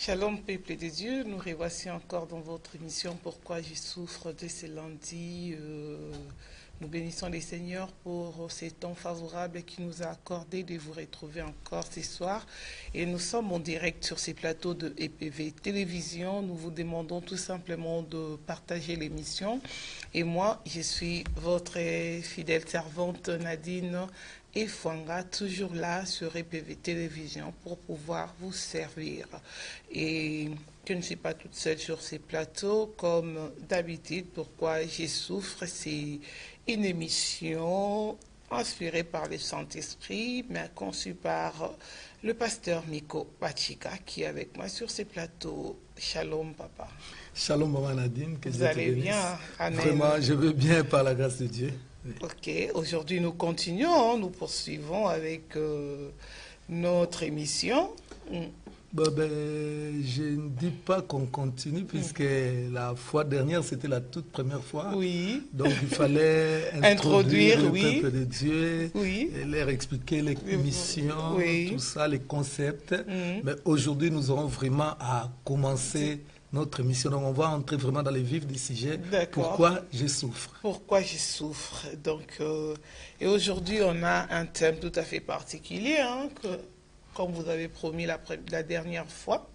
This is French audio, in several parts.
Shalom, peuple de Dieu, nous revoici encore dans votre émission Pourquoi je souffre de ce lundi. Nous bénissons les Seigneurs pour ces temps favorables qu'il nous a accordé de vous retrouver encore ce soir. Et nous sommes en direct sur ces plateaux de EPV Télévision. Nous vous demandons tout simplement de partager l'émission. Et moi, je suis votre fidèle servante Nadine et Fouanga, toujours là sur EPV Télévision pour pouvoir vous servir. Et je ne suis pas toute seule sur ces plateaux, comme d'habitude. Pourquoi je souffre, c'est une émission inspirée par le Saint-Esprit, mais conçue par le pasteur Miko Pachika, qui est avec moi sur ces plateaux. Shalom, papa. Shalom, maman Nadine. Que vous allez bien? Amen. Vraiment, je veux bien par la grâce de Dieu. Ok, aujourd'hui nous continuons, nous poursuivons avec notre émission. Je ne dis pas qu'on continue puisque la fois dernière c'était la toute première fois. Oui. Donc il fallait introduire le peuple de Dieu, et leur expliquer les missions, tout ça, les concepts. Mais aujourd'hui nous aurons vraiment à commencer notre émission. Donc on va entrer vraiment dans les vifs du sujet. Pourquoi je souffre. Pourquoi je souffre. Donc, et aujourd'hui on a un thème tout à fait particulier, hein, comme vous avez promis la dernière fois.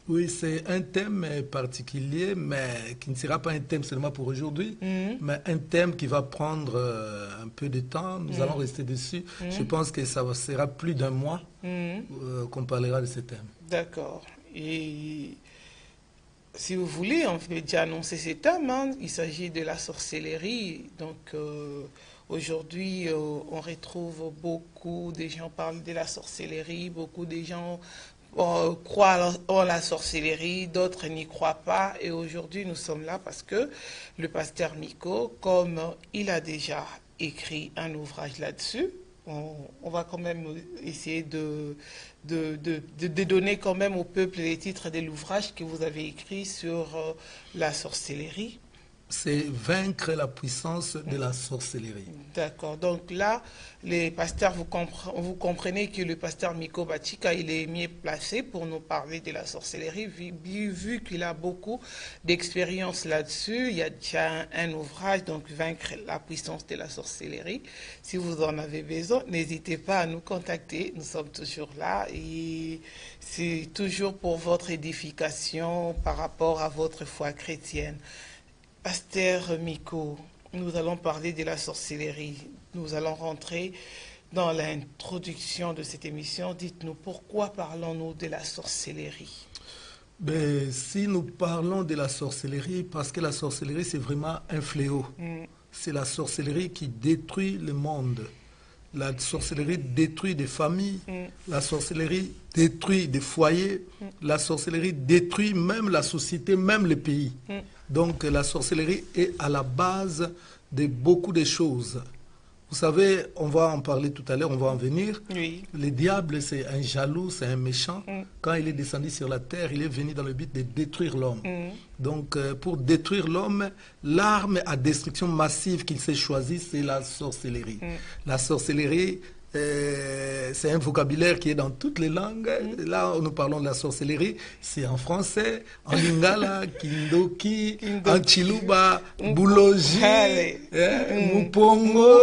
Oui, c'est un thème particulier, mais qui ne sera pas un thème seulement pour aujourd'hui, mais un thème qui va prendre un peu de temps. Nous allons rester dessus. Je pense que ça sera plus d'un mois qu'on parlera de ce thème. D'accord. Et si vous voulez, on peut déjà annoncer ce thème. Hein. Il s'agit de la sorcellerie. Donc, aujourd'hui, on retrouve beaucoup de gens parlent de la sorcellerie. Beaucoup de gens croient en la sorcellerie. D'autres n'y croient pas. Et aujourd'hui, nous sommes là parce que le pasteur Miko, comme il a déjà écrit un ouvrage là-dessus, on va quand même essayer de donner quand même au peuple les titres de l'ouvrage que vous avez écrit sur la sorcellerie. C'est vaincre la puissance de la sorcellerie. D'accord. Donc là, les pasteurs, vous comprenez que le pasteur Miko Pachika, il est mieux placé pour nous parler de la sorcellerie, vu qu'il a beaucoup d'expérience là-dessus. Il y a déjà un ouvrage, donc vaincre la puissance de la sorcellerie. Si vous en avez besoin, n'hésitez pas à nous contacter. Nous sommes toujours là et c'est toujours pour votre édification par rapport à votre foi chrétienne. Pasteur Miko, nous allons parler de la sorcellerie. Nous allons rentrer dans l'introduction de cette émission. Dites-nous, pourquoi parlons-nous de la sorcellerie? Si nous parlons de la sorcellerie, parce que la sorcellerie, c'est vraiment un fléau. C'est la sorcellerie qui détruit le monde. La sorcellerie détruit des familles. La sorcellerie détruit des foyers. La sorcellerie détruit même la société, même les pays. Donc la sorcellerie est à la base de beaucoup de choses. Vous savez, on va en parler tout à l'heure, on va en venir. Oui. Le diable, c'est un jaloux, c'est un méchant. Quand il est descendu sur la terre, il est venu dans le but de détruire l'homme. Donc pour détruire l'homme, l'arme à destruction massive qu'il s'est choisie, c'est la sorcellerie. La sorcellerie, c'est un vocabulaire qui est dans toutes les langues. Là, nous parlons de la sorcellerie. C'est en français, en lingala, kindoki, en chiluba, boulogi, mupongo,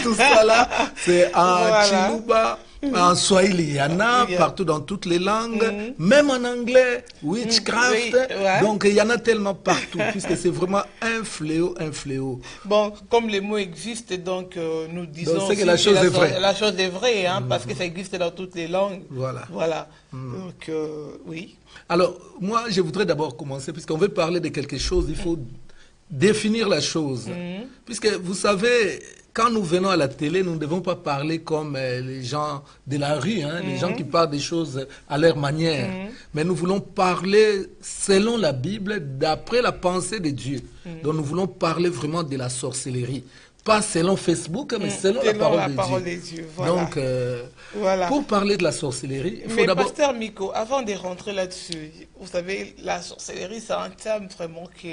tout ça là, c'est en chiluba, en swahili. Il y en a partout dans toutes les langues, même en anglais, witchcraft. Donc, il y en a tellement partout, puisque c'est vraiment un fléau, un fléau. Bon, comme les mots existent, donc nous disons que la chose est vraie. La chose est vraie, hein, parce que ça existe dans toutes les langues. Voilà. Donc, oui. Alors, moi, je voudrais d'abord commencer, puisqu'on veut parler de quelque chose, il faut définir la chose. Puisque, vous savez, quand nous venons à la télé, nous ne devons pas parler comme les gens de la rue, hein, les gens qui parlent des choses à leur manière. Mais nous voulons parler selon la Bible, d'après la pensée de Dieu. Donc nous voulons parler vraiment de la sorcellerie. Pas selon Facebook, mais selon la parole de Dieu. Voilà. Donc, pour parler de la sorcellerie, il faut d'abord... Mais pasteur Miko, avant de rentrer là-dessus, vous savez, la sorcellerie, c'est un thème vraiment que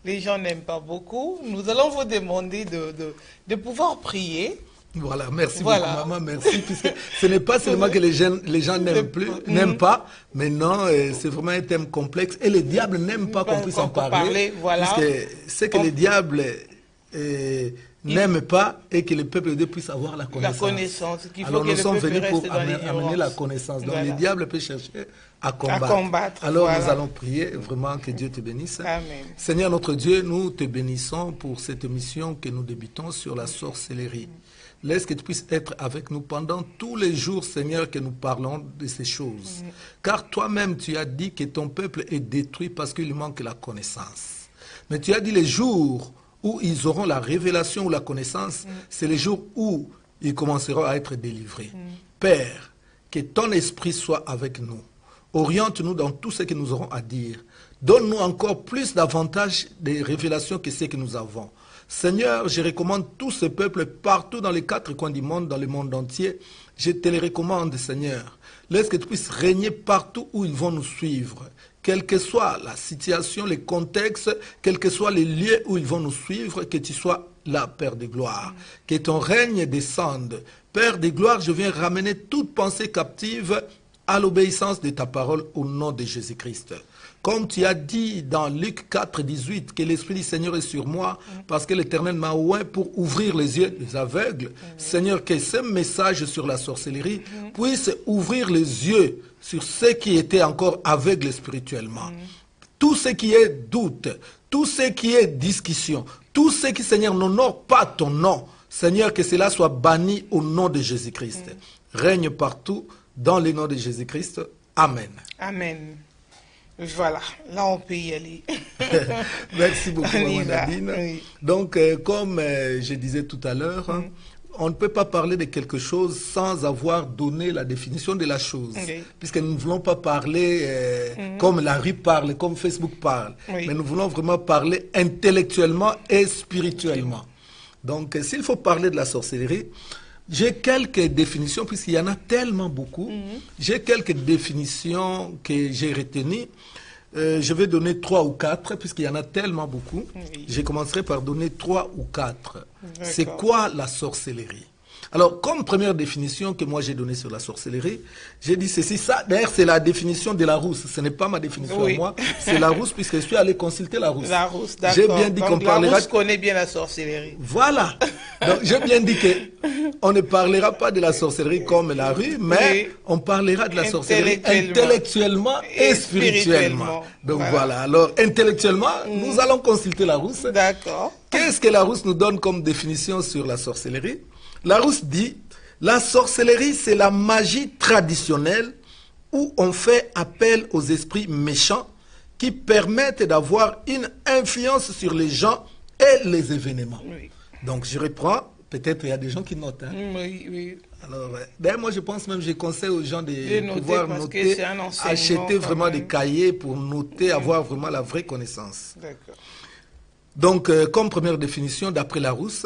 les gens n'aiment pas beaucoup. Nous allons vous demander de pouvoir prier Voilà, merci beaucoup maman, merci, puisque ce n'est pas seulement que les gens n'aiment pas, mais non, c'est vraiment un thème complexe et le diable n'aime pas qu'on puisse en parler, puisque c'est que le diable n'aime pas et que le peuple de Dieu puisse avoir la connaissance. Alors nous sommes venus pour amener la connaissance, donc le diable peut chercher à combattre. Alors nous allons prier vraiment que Dieu te bénisse. Amen. Seigneur notre Dieu, nous te bénissons pour cette mission que nous débutons sur la sorcellerie. Laisse que tu puisses être avec nous pendant tous les jours, Seigneur, que nous parlons de ces choses. Car toi-même, tu as dit que ton peuple est détruit parce qu'il manque la connaissance. Mais tu as dit les jours où ils auront la révélation ou la connaissance, c'est les jours où ils commenceront à être délivrés. Père, que ton esprit soit avec nous. Oriente-nous dans tout ce que nous aurons à dire. Donne-nous encore plus d'avantages des révélations que ce que nous avons. Seigneur, je recommande tout ce peuple partout dans les 4 coins du monde, dans le monde entier. Je te les recommande, Seigneur. Laisse que tu puisses régner partout où ils vont nous suivre. Quelle que soit la situation, les contextes, quels que soient les lieux où ils vont nous suivre, que tu sois là, Père de gloire. Que ton règne descende. Père de gloire, je viens ramener toute pensée captive à l'obéissance de ta parole au nom de Jésus-Christ. Comme tu as dit dans Luc 4, 18, que l'Esprit du Seigneur est sur moi, parce que l'Éternel m'a oint pour ouvrir les yeux des aveugles. Seigneur, que ce message sur la sorcellerie puisse ouvrir les yeux sur ceux qui étaient encore aveugles spirituellement. Tout ce qui est doute, tout ce qui est discussion, tout ce qui, Seigneur, n'honore pas ton nom, Seigneur, que cela soit banni au nom de Jésus-Christ. Règne partout dans le nom de Jésus-Christ. Amen. Amen. Voilà, là on peut y aller. Merci beaucoup, Maman Nadine. Oui. Donc, comme je disais tout à l'heure, on ne peut pas parler de quelque chose sans avoir donné la définition de la chose. Puisque nous ne voulons pas parler comme la rue parle, comme Facebook parle. Mais nous voulons vraiment parler intellectuellement et spirituellement. Donc, s'il faut parler de la sorcellerie, j'ai quelques définitions, puisqu'il y en a tellement beaucoup. J'ai quelques définitions que j'ai retenues. Je vais donner 3 ou 4, puisqu'il y en a tellement beaucoup. Je commencerai par donner 3 ou 4. C'est quoi la sorcellerie? Alors, comme première définition que moi j'ai donnée sur la sorcellerie, j'ai dit ceci, ça, d'ailleurs c'est la définition de Larousse, ce n'est pas ma définition à moi, c'est Larousse, puisque je suis allé consulter Larousse. Larousse, d'accord. J'ai bien dit qu'on parlera... Larousse connaît bien la sorcellerie. Voilà. Donc j'ai bien dit qu'on ne parlera pas de la sorcellerie comme la rue, mais on parlera de la sorcellerie intellectuellement et spirituellement. Donc voilà. Alors intellectuellement, nous allons consulter Larousse. D'accord. Qu'est-ce que Larousse nous donne comme définition sur la sorcellerie? Larousse dit, la sorcellerie, c'est la magie traditionnelle où on fait appel aux esprits méchants qui permettent d'avoir une influence sur les gens et les événements. Donc, je reprends. Peut-être il y a des gens qui notent. Hein? Oui. Alors, d'ailleurs, moi, je pense même, je conseille aux gens de pouvoir noter, acheter vraiment des cahiers pour noter, avoir vraiment la vraie connaissance. D'accord. Donc, comme première définition, d'après Larousse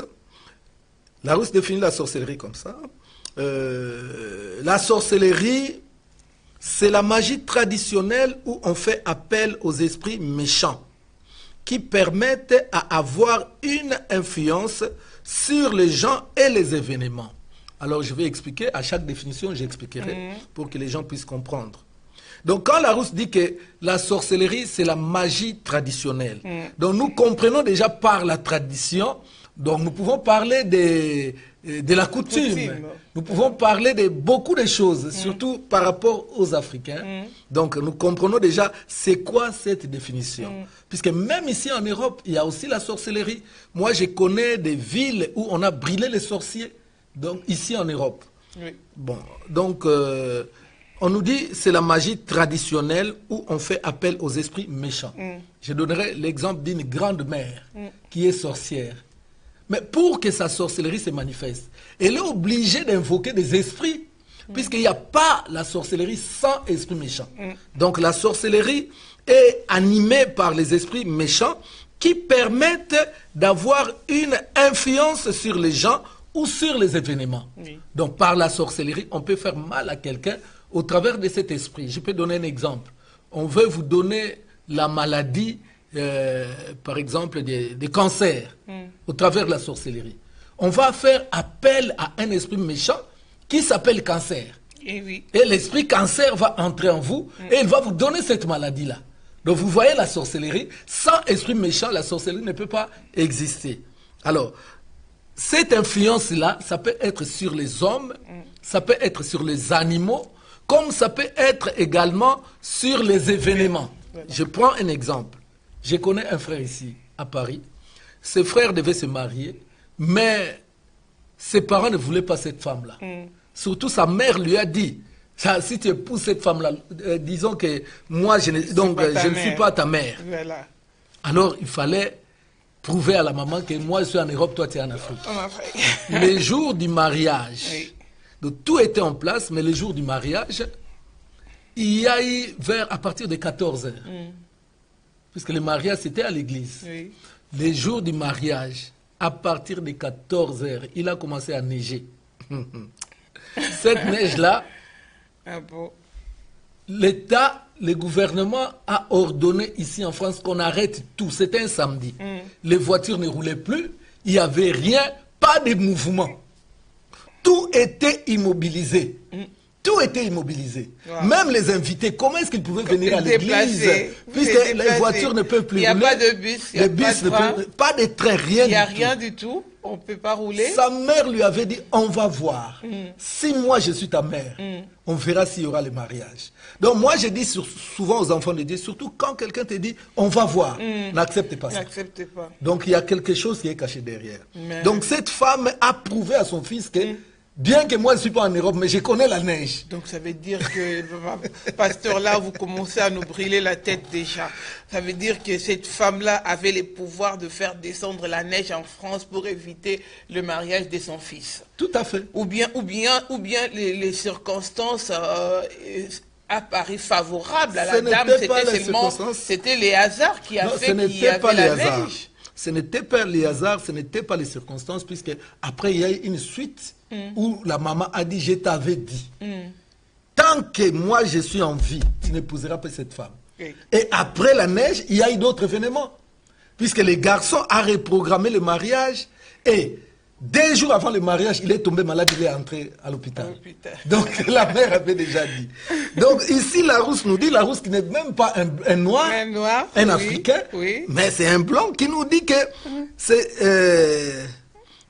définit la sorcellerie comme ça. La sorcellerie, c'est la magie traditionnelle où on fait appel aux esprits méchants qui permettent à avoir une influence sur les gens et les événements. Alors, je vais expliquer, à chaque définition, j'expliquerai pour que les gens puissent comprendre. Donc, quand Larousse dit que la sorcellerie, c'est la magie traditionnelle, donc nous comprenons déjà par la tradition. Donc, nous pouvons parler de la coutume. Nous pouvons parler de beaucoup de choses, surtout par rapport aux Africains. Donc, nous comprenons déjà c'est quoi cette définition. Puisque même ici en Europe, il y a aussi la sorcellerie. Moi, je connais des villes où on a brûlé les sorciers. Donc, ici en Europe. Bon, donc, on nous dit c'est la magie traditionnelle où on fait appel aux esprits méchants. Je donnerai l'exemple d'une grande-mère qui est sorcière. Mais pour que sa sorcellerie se manifeste, elle est obligée d'invoquer des esprits, puisqu'il n'y a pas la sorcellerie sans esprit méchant. Donc la sorcellerie est animée par les esprits méchants qui permettent d'avoir une influence sur les gens ou sur les événements. Donc par la sorcellerie, on peut faire mal à quelqu'un au travers de cet esprit. Je peux donner un exemple. On veut vous donner la maladie, par exemple, des cancers, au travers de la sorcellerie. on va faire appel à un esprit méchant qui s'appelle cancer. Et oui. Et l'esprit cancer va entrer en vous et il va vous donner cette maladie-là. Donc vous voyez la sorcellerie, sans esprit méchant, la sorcellerie ne peut pas exister. Alors, cette influence-là, ça peut être sur les hommes, ça peut être sur les animaux, comme ça peut être également sur les événements. Voilà. Je prends un exemple. Je connais un frère ici, à Paris. Ses frères devaient se marier, mais ses parents ne voulaient pas cette femme-là. Surtout sa mère lui a dit, si tu épouses cette femme-là, disons que moi, je ne suis pas ta mère. Voilà. Alors, il fallait prouver à la maman que moi, je suis en Europe, toi, tu es en Afrique. En Afrique. Le jour du mariage, Oui. donc, tout était en place, mais le jour du mariage, il y a eu à partir de 14 heures. Puisque le mariage, c'était à l'église. Oui. Le jour du mariage, à partir de 14 heures, il a commencé à neiger. Cette neige-là, Ah bon? l'État, le gouvernement a ordonné ici en France qu'on arrête tout. C'était un samedi. Les voitures ne roulaient plus, il n'y avait rien, pas de mouvement. Tout était immobilisé. Tout était immobilisé. Wow. Même les invités, comment est-ce qu'ils pouvaient venir à l'église? Déplacés. Puisque les voitures ne peuvent plus rouler. Il n'y a rouler. pas de bus, il n'y a pas de train. Pas de train, rien du tout. Il n'y a rien du tout. On ne peut pas rouler. Sa mère lui avait dit, on va voir. Si moi je suis ta mère, on verra s'il y aura le mariage. Donc moi je dis souvent aux enfants de Dieu, surtout quand quelqu'un te dit, on va voir, n'accepte pas ça. N'acceptez pas. Donc il y a quelque chose qui est caché derrière. Mais... Donc cette femme a prouvé à son fils que, bien que moi je ne suis pas en Europe, mais je connais la neige. Donc ça veut dire que, pasteur, là, vous commencez à nous brûler la tête déjà. Ça veut dire que cette femme-là avait le pouvoir de faire descendre la neige en France pour éviter le mariage de son fils. Tout à fait. Ou bien les circonstances apparu favorables à la dame. C'était les hasards qui a fait qu'il y avait la neige. Ce n'était pas les hasards, ce n'était pas les circonstances, puisque après il y a eu une suite où la maman a dit, je t'avais dit, tant que moi je suis en vie, tu n'épouseras pas cette femme. Oui. Et après la neige, il y a eu d'autres événements, puisque les garçons ont reprogrammé le mariage et 2 jours avant le mariage, il est tombé malade, il est entré à l'hôpital. Donc la mère avait déjà dit. Donc ici, Larousse nous dit, Larousse qui n'est même pas un noir, un Africain, mais c'est un blanc qui nous dit que c'est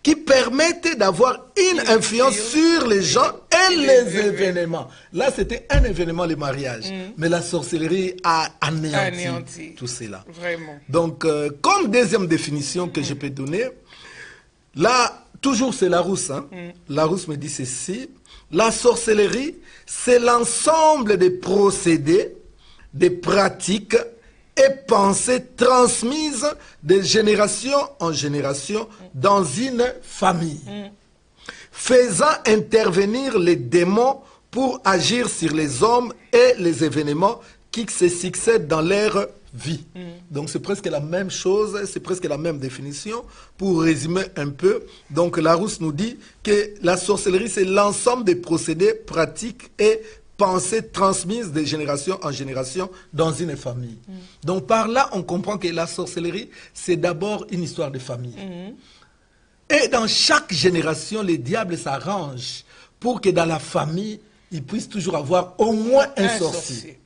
qui permettent d'avoir une influence sur les gens et les événements. Là, c'était un événement, le mariage. Mais la sorcellerie a anéanti tout cela. Vraiment. Donc, comme deuxième définition que je peux donner, là, toujours c'est Larousse. Hein? Larousse me dit ceci. La sorcellerie, c'est l'ensemble des procédés, des pratiques et pensées transmises de génération en génération dans une famille, faisant intervenir les démons pour agir sur les hommes et les événements qui se succèdent dans leur vie. Donc c'est presque la même chose, c'est presque la même définition. Pour résumer un peu, donc Larousse nous dit que la sorcellerie, c'est l'ensemble des procédés, pratiques et pensées transmises de génération en génération dans une famille. Donc par là, on comprend que la sorcellerie, c'est d'abord une histoire de famille. Et dans chaque génération, les diables s'arrangent pour que dans la famille, ils puissent toujours avoir au moins un sorcier.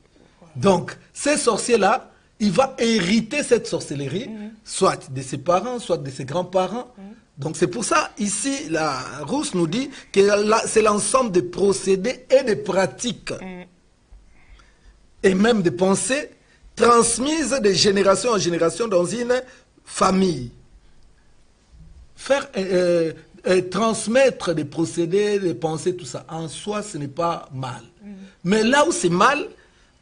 Donc, ces sorciers-là, il va hériter cette sorcellerie, soit de ses parents, soit de ses grands-parents. Donc c'est pour ça, ici, la Rousse nous dit que c'est l'ensemble des procédés et des pratiques, et même des pensées, transmises de génération en génération dans une famille. Faire transmettre des procédés, des pensées, tout ça, en soi, ce n'est pas mal. Mais là où c'est mal,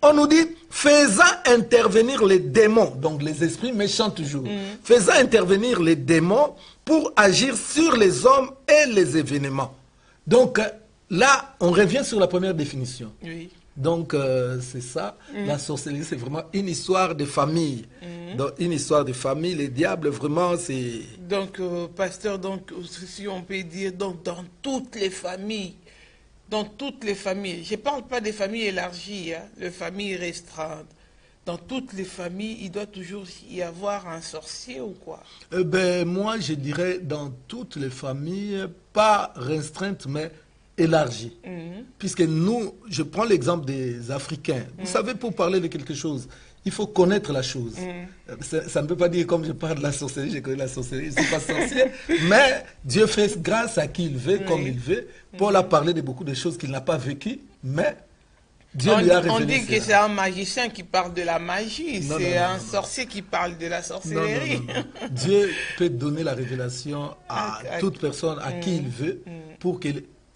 on nous dit, faisant intervenir les démons, donc les esprits méchants toujours, faisant intervenir les démons pour agir sur les hommes et les événements. Donc là, on revient sur la première définition. Oui. Donc c'est ça, la sorcellerie, c'est vraiment une histoire de famille. Donc, une histoire de famille, les diables, vraiment, c'est... Donc, pasteur, donc, si on peut dire, donc, dans toutes les familles, je ne parle pas des familles élargies, hein, les familles restreintes. dans toutes les familles, il doit toujours y avoir un sorcier ou quoi? Ben, moi, je dirais dans toutes les familles, pas restreintes, mais élargies. Puisque nous, je prends l'exemple des Africains. Vous savez, pour parler de quelque chose, il faut connaître la chose. Ça ne peut pas dire comme je parle de la sorcellerie, je connais la sorcellerie, je ne suis pas sorcier. Mais Dieu fait grâce à qui il veut, comme il veut. Paul a parlé de beaucoup de choses qu'il n'a pas vécues, mais Dieu lui a révélé. On dit que c'est un magicien qui parle de la magie, c'est un sorcier qui parle de la sorcellerie. Non. Dieu peut donner la révélation à toute personne, à qui il veut, pour que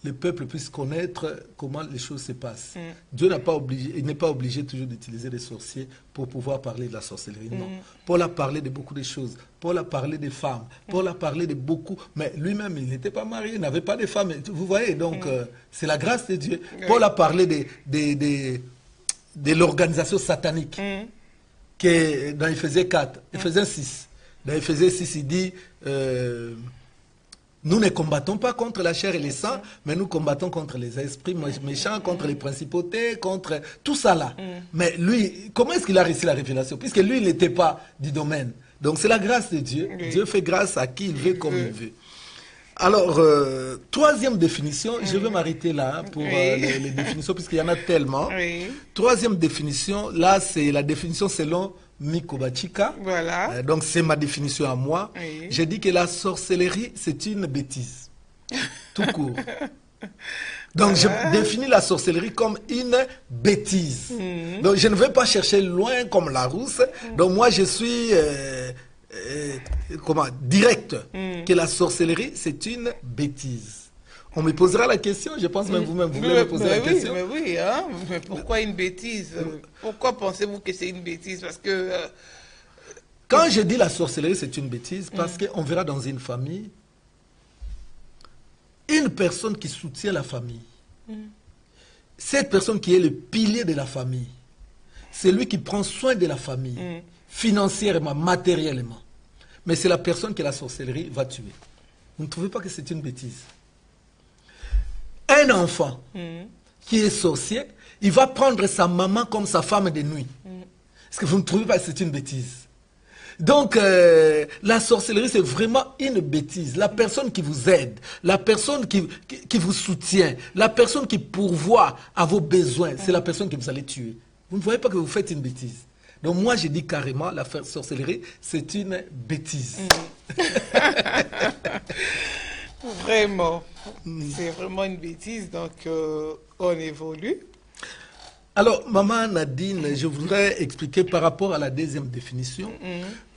le peuple puisse connaître comment les choses se passent. Dieu n'est pas obligé toujours d'utiliser des sorciers pour pouvoir parler de la sorcellerie. Non. Paul a parlé de beaucoup de choses. Paul a parlé des femmes. Paul a parlé de beaucoup. Mais lui-même, il n'était pas marié, il n'avait pas de femme. Vous voyez, donc c'est la grâce de Dieu. Paul a parlé de l'organisation satanique qui est dans Éphésiens 4, Éphésiens 6. Dans Éphésiens 6, il dit... nous ne combattons pas contre la chair et les sang, mais nous combattons contre les esprits méchants, contre les principautés, contre tout ça là. Mais lui, comment est-ce qu'il a réussi la révélation? Puisque lui, il n'était pas du domaine. Donc c'est la grâce de Dieu. Dieu fait grâce à qui il veut, comme il veut. Alors, troisième définition, je vais m'arrêter là pour les définitions, puisqu'il y en a tellement. Troisième définition, là, c'est la définition selon Miko Bachika. Voilà. Donc, c'est ma définition à moi. J'ai dit que la sorcellerie, c'est une bêtise. Tout court. Donc, je définis la sorcellerie comme une bêtise. Donc, je ne vais pas chercher loin comme la rousse. Donc, moi, je suis... direct que la sorcellerie c'est une bêtise. On me posera la question, je pense même vous-même vous voulez me poser la question. Mais oui, hein? Mais pourquoi une bêtise? Pourquoi pensez-vous que c'est une bêtise? Parce que quand je dis la sorcellerie c'est une bêtise, parce qu'on verra dans une famille une personne qui soutient la famille, cette personne qui est le pilier de la famille, c'est lui qui prend soin de la famille financièrement, matériellement. Mais c'est la personne que la sorcellerie va tuer. Vous ne trouvez pas que c'est une bêtise? Un enfant qui est sorcier, il va prendre sa maman comme sa femme de nuit. Est-ce que vous ne trouvez pas que c'est une bêtise? Donc, la sorcellerie, c'est vraiment une bêtise. La personne qui vous aide, la personne qui vous soutient, la personne qui pourvoit à vos besoins, c'est la personne que vous allez tuer. Vous ne voyez pas que vous faites une bêtise? Donc moi, je dis carrément, la sorcellerie, c'est une bêtise. Vraiment. C'est vraiment une bêtise, donc on évolue. Alors, maman Nadine, je voudrais expliquer par rapport à la deuxième définition.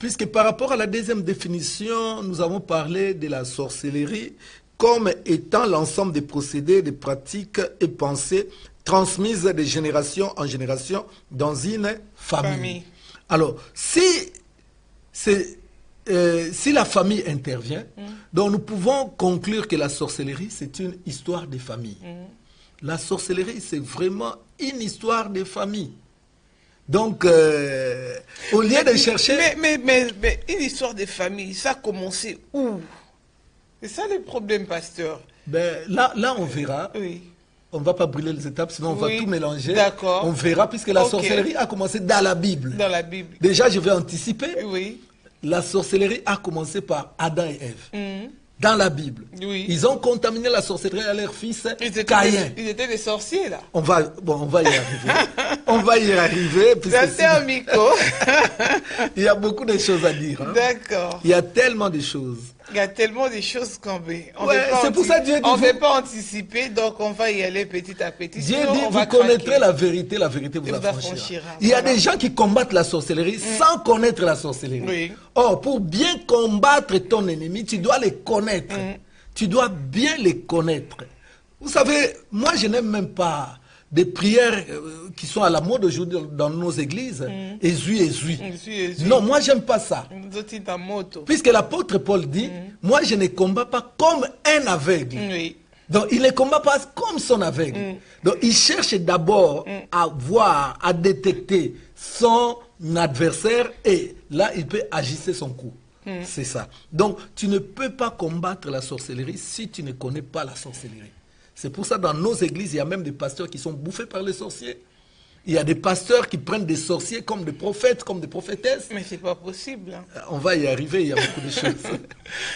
Puisque par rapport à la deuxième définition, nous avons parlé de la sorcellerie comme étant l'ensemble des procédés, des pratiques et pensées transmises de génération en génération dans une famille. Alors, si la famille intervient, donc nous pouvons conclure que la sorcellerie, c'est une histoire de famille. La sorcellerie, c'est vraiment une histoire de famille. Donc, au lieu de chercher... Mais une histoire de famille, ça a commencé où? C'est ça le problème, pasteur. Ben, là, on verra. Oui. On ne va pas brûler les étapes, sinon on va tout mélanger. D'accord. On verra, puisque la sorcellerie a commencé dans la Bible. Dans la Bible. Déjà, je vais anticiper. Oui. La sorcellerie a commencé par Adam et Ève. Dans la Bible. Oui. Ils ont contaminé la sorcellerie à leur fils Caïn. Ils étaient des sorciers, là. On va y arriver. On va y arriver. C'est un micro. Il y a beaucoup de choses à dire. Hein. D'accord. Il y a tellement de choses. Il y a tellement de choses qu'on veut. C'est pour ça que Dieu dit... On ne veut pas anticiper, donc on va y aller petit à petit. Dieu dit, vous connaîtrez la vérité vous affranchira. Il y a des gens qui combattent la sorcellerie sans connaître la sorcellerie. Oui. Or, pour bien combattre ton ennemi, tu dois les connaître. Tu dois bien les connaître. Vous savez, moi je n'aime même pas des prières qui sont à la mode aujourd'hui dans nos églises. Ezui. Non, moi j'aime pas ça. Puisque l'apôtre Paul dit, moi je ne combats pas comme un aveugle. Donc il ne combat pas comme son aveugle. Donc il cherche d'abord à voir, à détecter son adversaire et là il peut ajuster son coup. C'est ça. Donc tu ne peux pas combattre la sorcellerie si tu ne connais pas la sorcellerie. C'est pour ça dans nos églises, il y a même des pasteurs qui sont bouffés par les sorciers. Il y a des pasteurs qui prennent des sorciers comme des prophètes, comme des prophétesses. Mais c'est pas possible. Hein. On va y arriver, il y a beaucoup de choses.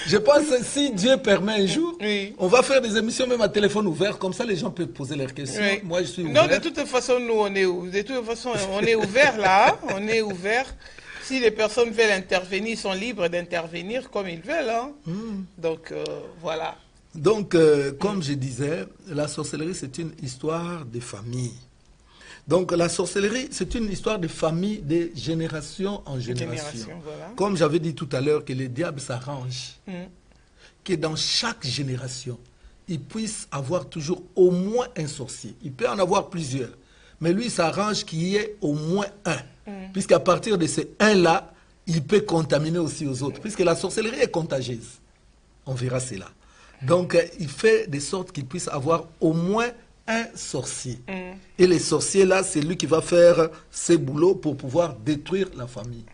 Je pense que si Dieu permet un jour, Oui. on va faire des émissions même à téléphone ouvert, comme ça les gens peuvent poser leurs questions. Oui. Moi, je suis ouvert. Non, de toute façon, nous, de toute façon, on est ouvert là. Hein. On est ouvert. Si les personnes veulent intervenir, ils sont libres d'intervenir comme ils veulent. Hein. Donc, voilà. Donc, comme je disais, la sorcellerie, c'est une histoire de famille. Donc, la sorcellerie, c'est une histoire de famille de génération en génération. Voilà. Comme j'avais dit tout à l'heure, que le diable s'arrange, que dans chaque génération, il puisse avoir toujours au moins un sorcier. Il peut en avoir plusieurs, mais lui, il s'arrange qu'il y ait au moins un. Puisqu'à partir de ces un-là, il peut contaminer aussi aux autres, puisque la sorcellerie est contagieuse. On verra cela. Donc, il fait de sorte qu'il puisse avoir au moins un sorcier. Et les sorciers, là, c'est lui qui va faire ses boulots pour pouvoir détruire la famille.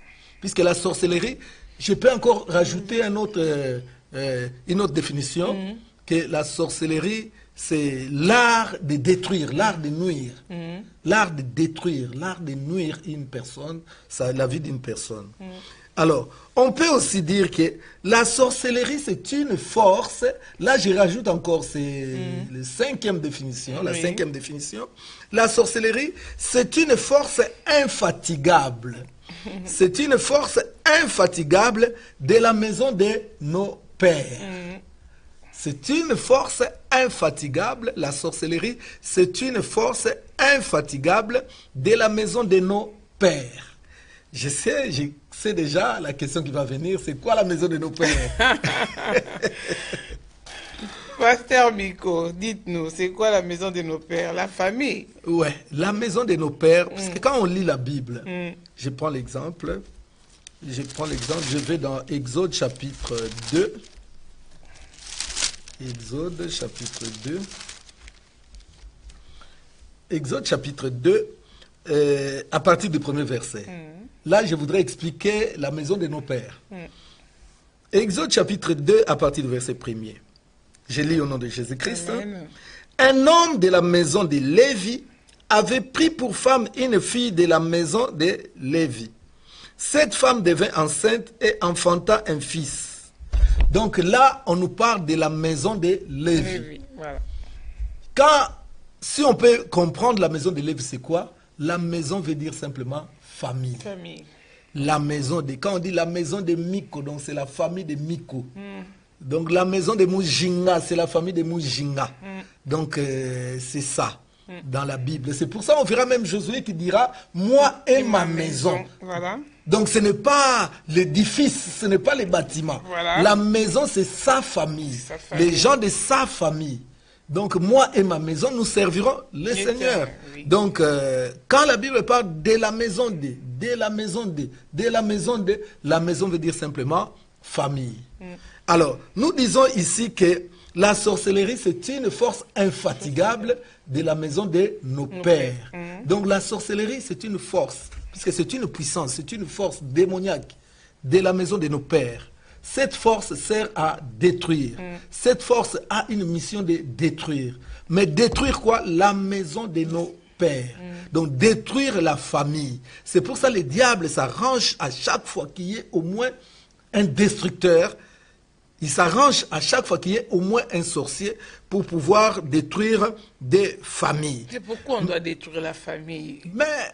Puisque la sorcellerie, je peux encore rajouter une autre définition, que la sorcellerie, c'est l'art de détruire, l'art de nuire. L'art de détruire, l'art de nuire une personne, la vie d'une personne. Alors, on peut aussi dire que la sorcellerie, c'est une force. Là, je rajoute encore la cinquième définition. La sorcellerie, c'est une force infatigable. C'est une force infatigable de la maison de nos pères. C'est une force infatigable. La sorcellerie, c'est une force infatigable de la maison de nos pères. Je sais déjà la question qui va venir, c'est quoi la maison de nos pères? Pasteur Miko, dites-nous, c'est quoi la maison de nos pères? La famille? Ouais, la maison de nos pères, parce que quand on lit la Bible, je prends l'exemple, je vais dans Exode chapitre 2. Exode chapitre 2. Exode chapitre 2, à partir du premier verset. Là, je voudrais expliquer la maison de nos pères. Exode chapitre 2, à partir du verset 1er. Je lis au nom de Jésus-Christ. Un homme de la maison de Lévi avait pris pour femme une fille de la maison de Lévi. Cette femme devint enceinte et enfanta un fils. Donc là, on nous parle de la maison de Lévi. Voilà. Si on peut comprendre la maison de Lévi, c'est quoi? La maison veut dire simplement famille. La maison quand on dit la maison de Miko, donc c'est la famille de Miko. Donc la maison de Mujinga, c'est la famille de Mujinga. Donc c'est ça dans la Bible. C'est pour ça on verra même Josué qui dira moi et ma maison. Voilà. Donc ce n'est pas l'édifice, ce n'est pas les bâtiments. Voilà. La maison c'est sa famille, les gens de sa famille. Donc moi et ma maison, nous servirons le Seigneur. Oui. Donc quand la Bible parle de la maison de la maison de la maison de, la maison veut dire simplement famille. Alors, nous disons ici que la sorcellerie, c'est une force infatigable de la maison de nos pères. Donc la sorcellerie, c'est une force, puisque c'est une puissance, c'est une force démoniaque de la maison de nos pères. Cette force sert à détruire. Cette force a une mission de détruire. Mais détruire quoi? La maison de nos pères. Donc détruire la famille. C'est pour ça que le diable s'arrange à chaque fois qu'il y ait au moins un destructeur. Il s'arrange à chaque fois qu'il y ait au moins un sorcier pour pouvoir détruire des familles. C'est pourquoi on doit détruire la famille. Mais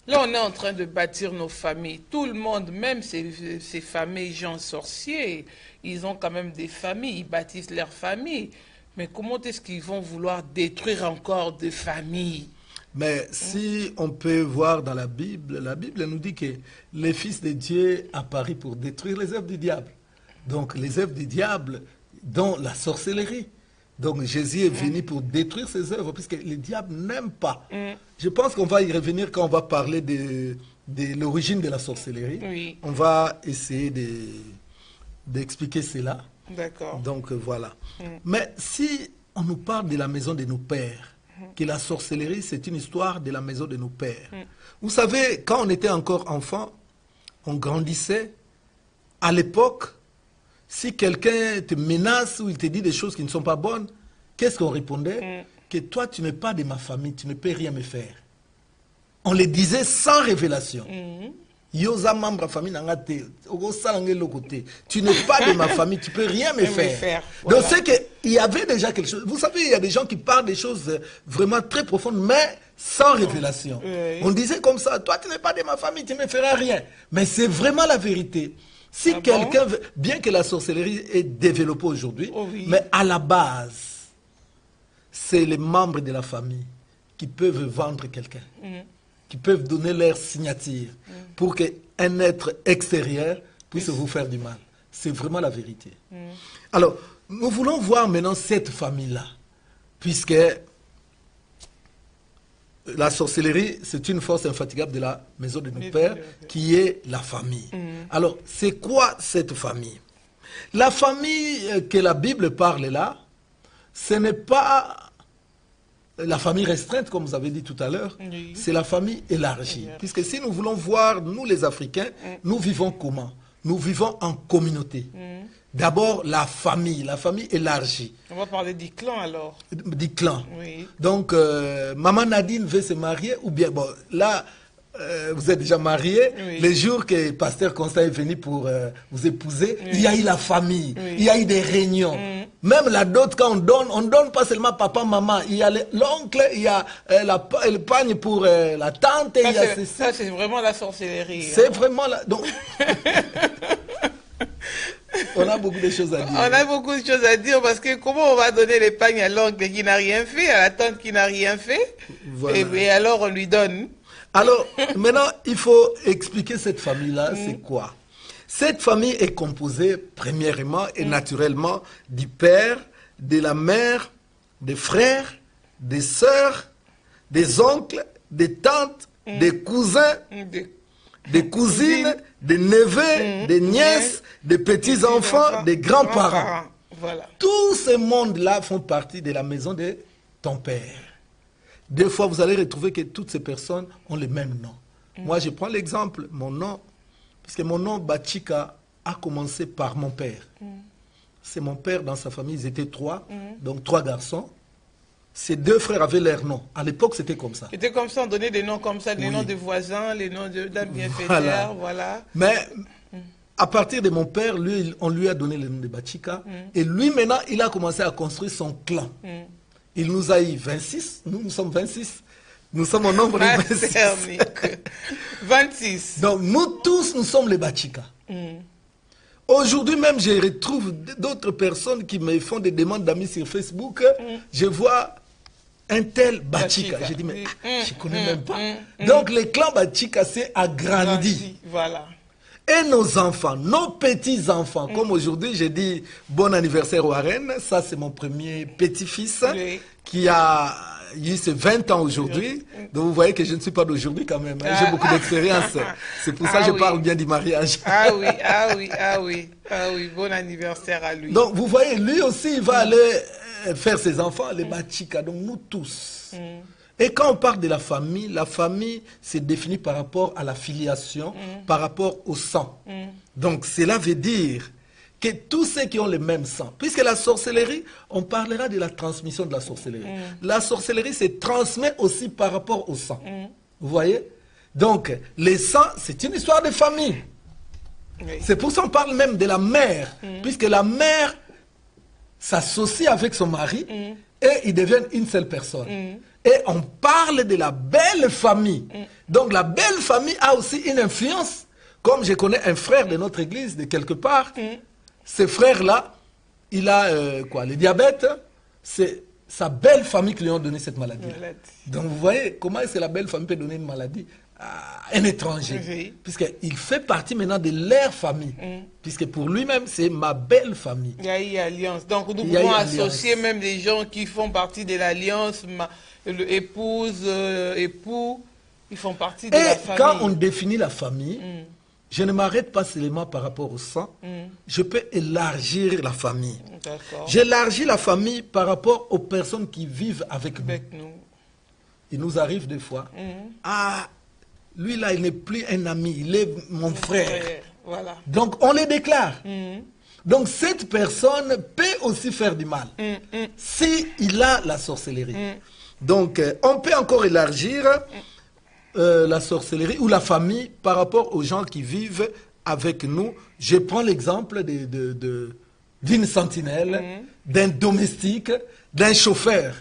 là, on est en train de bâtir nos familles. Tout le monde, même ces familles gens sorciers, ils ont quand même des familles, ils bâtissent leurs familles. Mais comment est-ce qu'ils vont vouloir détruire encore des familles? Mais si on peut voir dans la Bible nous dit que le Fils de Dieu apparut pour détruire les œuvres du diable. Donc les œuvres du diable, dont la sorcellerie. Donc Jésus est venu pour détruire ces œuvres, puisque le diable n'aime pas. Je pense qu'on va y revenir quand on va parler de l'origine de la sorcellerie. Oui. On va essayer d'expliquer cela. D'accord. Donc voilà. Mais si on nous parle de la maison de nos pères, que la sorcellerie, c'est une histoire de la maison de nos pères. Vous savez, quand on était encore enfant, on grandissait. À l'époque, si quelqu'un te menace ou il te dit des choses qui ne sont pas bonnes, qu'est-ce qu'on répondait? Que toi, tu n'es pas de ma famille, tu ne peux rien me faire. On les disait sans révélation. Yosa membre famille n'angate, tu n'es pas de ma famille, tu peux rien me faire. Voilà. Donc c'est qu'il y avait déjà quelque chose. Vous savez, il y a des gens qui parlent des choses vraiment très profondes, mais sans révélation. Oui. On disait comme ça, toi tu n'es pas de ma famille, tu ne me feras rien. Mais c'est vraiment la vérité. Si quelqu'un veut, bien que la sorcellerie est développée aujourd'hui, mais à la base, c'est les membres de la famille qui peuvent vendre quelqu'un. Qui peuvent donner leur signature pour qu'un être extérieur puisse vous faire du mal. C'est vraiment la vérité. Alors, nous voulons voir maintenant cette famille-là, puisque la sorcellerie, c'est une force infatigable de la maison de nos pères, qui est la famille. Alors, c'est quoi cette famille? La famille que la Bible parle là, ce n'est pas la famille restreinte, comme vous avez dit tout à l'heure, c'est la famille élargie. Puisque si nous voulons voir, nous les Africains, nous vivons comment? Nous vivons en communauté. D'abord, la famille élargie. On va parler du clan alors. Du clan. Oui. Donc, Maman Nadine veut se marier, ou bien, bon, là, vous êtes déjà marié. Le jour que Pasteur Constant est venu pour vous épouser, il y a eu la famille, il y a eu des réunions. Même la dot, quand on donne pas seulement papa, maman, il y a l'oncle, il y a le pagne pour la tante. Ça, c'est vraiment la sorcellerie. C'est vraiment la... Donc... On a beaucoup de choses à dire. On a beaucoup de choses à dire parce que comment on va donner les pagnes à l'oncle qui n'a rien fait, à la tante qui n'a rien fait, voilà. Et alors on lui donne. Alors, maintenant, il faut expliquer cette famille-là, c'est quoi? Cette famille est composée, premièrement et naturellement, du père, de la mère, des frères, des sœurs, des oncles, des tantes, des cousins, des cousines, des neveux, des nièces, des petits-enfants, des grands-parents. Voilà. Tous ces mondes-là font partie de la maison de ton père. Des fois, vous allez retrouver que toutes ces personnes ont le même nom. Moi, je prends l'exemple, mon nom, puisque mon nom, Bachika, a commencé par mon père. C'est mon père, dans sa famille, ils étaient 3, donc 3 garçons. Ces 2 frères avaient leur nom. À l'époque, c'était comme ça. C'était comme ça, on donnait des noms comme ça, des noms de voisins, les noms d'un bienfaiteur, voilà. Mais à partir de mon père, lui, on lui a donné le nom de Bachika. Et lui, maintenant, il a commencé à construire son clan. Il nous a eu 26, nous sommes 26. Nous sommes au nombre de 26. 26. Donc nous tous, nous sommes les Bachika. Aujourd'hui même, je retrouve d'autres personnes qui me font des demandes d'amis sur Facebook. Je vois un tel Bachika. Je dis, mais je ne connais même pas. Donc le clan Bachika s'est agrandi. Voilà. Et nos enfants, nos petits-enfants, comme aujourd'hui, j'ai dit bon anniversaire Warren, ça c'est mon premier petit-fils qui a eu ses 20 ans aujourd'hui. Donc vous voyez que je ne suis pas d'aujourd'hui quand même, hein. J'ai beaucoup d'expérience. C'est pour ça que je parle bien du mariage. Ah oui, bon anniversaire à lui. Donc vous voyez, lui aussi il va aller faire ses enfants, les Bachika, donc nous tous. Et quand on parle de la famille c'est défini par rapport à la filiation, par rapport au sang. Donc cela veut dire que tous ceux qui ont le même sang, puisque la sorcellerie, on parlera de la transmission de la sorcellerie. La sorcellerie se transmet aussi par rapport au sang. Vous voyez? Donc le sang, c'est une histoire de famille. C'est pour ça qu'on parle même de la mère, puisque la mère s'associe avec son mari et ils deviennent une seule personne. Et on parle de la belle famille. Donc la belle famille a aussi une influence. Comme je connais un frère de notre église, de quelque part, ce frère-là, il a le diabète. C'est sa belle famille qui lui a donné cette maladie. Donc vous voyez comment est-ce que la belle famille peut donner une maladie à un étranger. Puisqu'il fait partie maintenant de leur famille. Puisque pour lui-même, c'est ma belle famille. Il y a eu alliance. Donc nous pouvons associer même des gens qui font partie de l'alliance. Épouse, époux, ils font partie de la famille. Et quand on définit la famille, je ne m'arrête pas seulement par rapport au sang, je peux élargir la famille. J'élargis la famille par rapport aux personnes qui vivent avec nous. Il nous arrive des fois, lui là, il n'est plus un ami, il est mon frère. Voilà. Donc on les déclare. Donc cette personne peut aussi faire du mal, si il a la sorcellerie. Donc, on peut encore élargir la sorcellerie ou la famille par rapport aux gens qui vivent avec nous. Je prends l'exemple d'une sentinelle, d'un domestique, d'un chauffeur.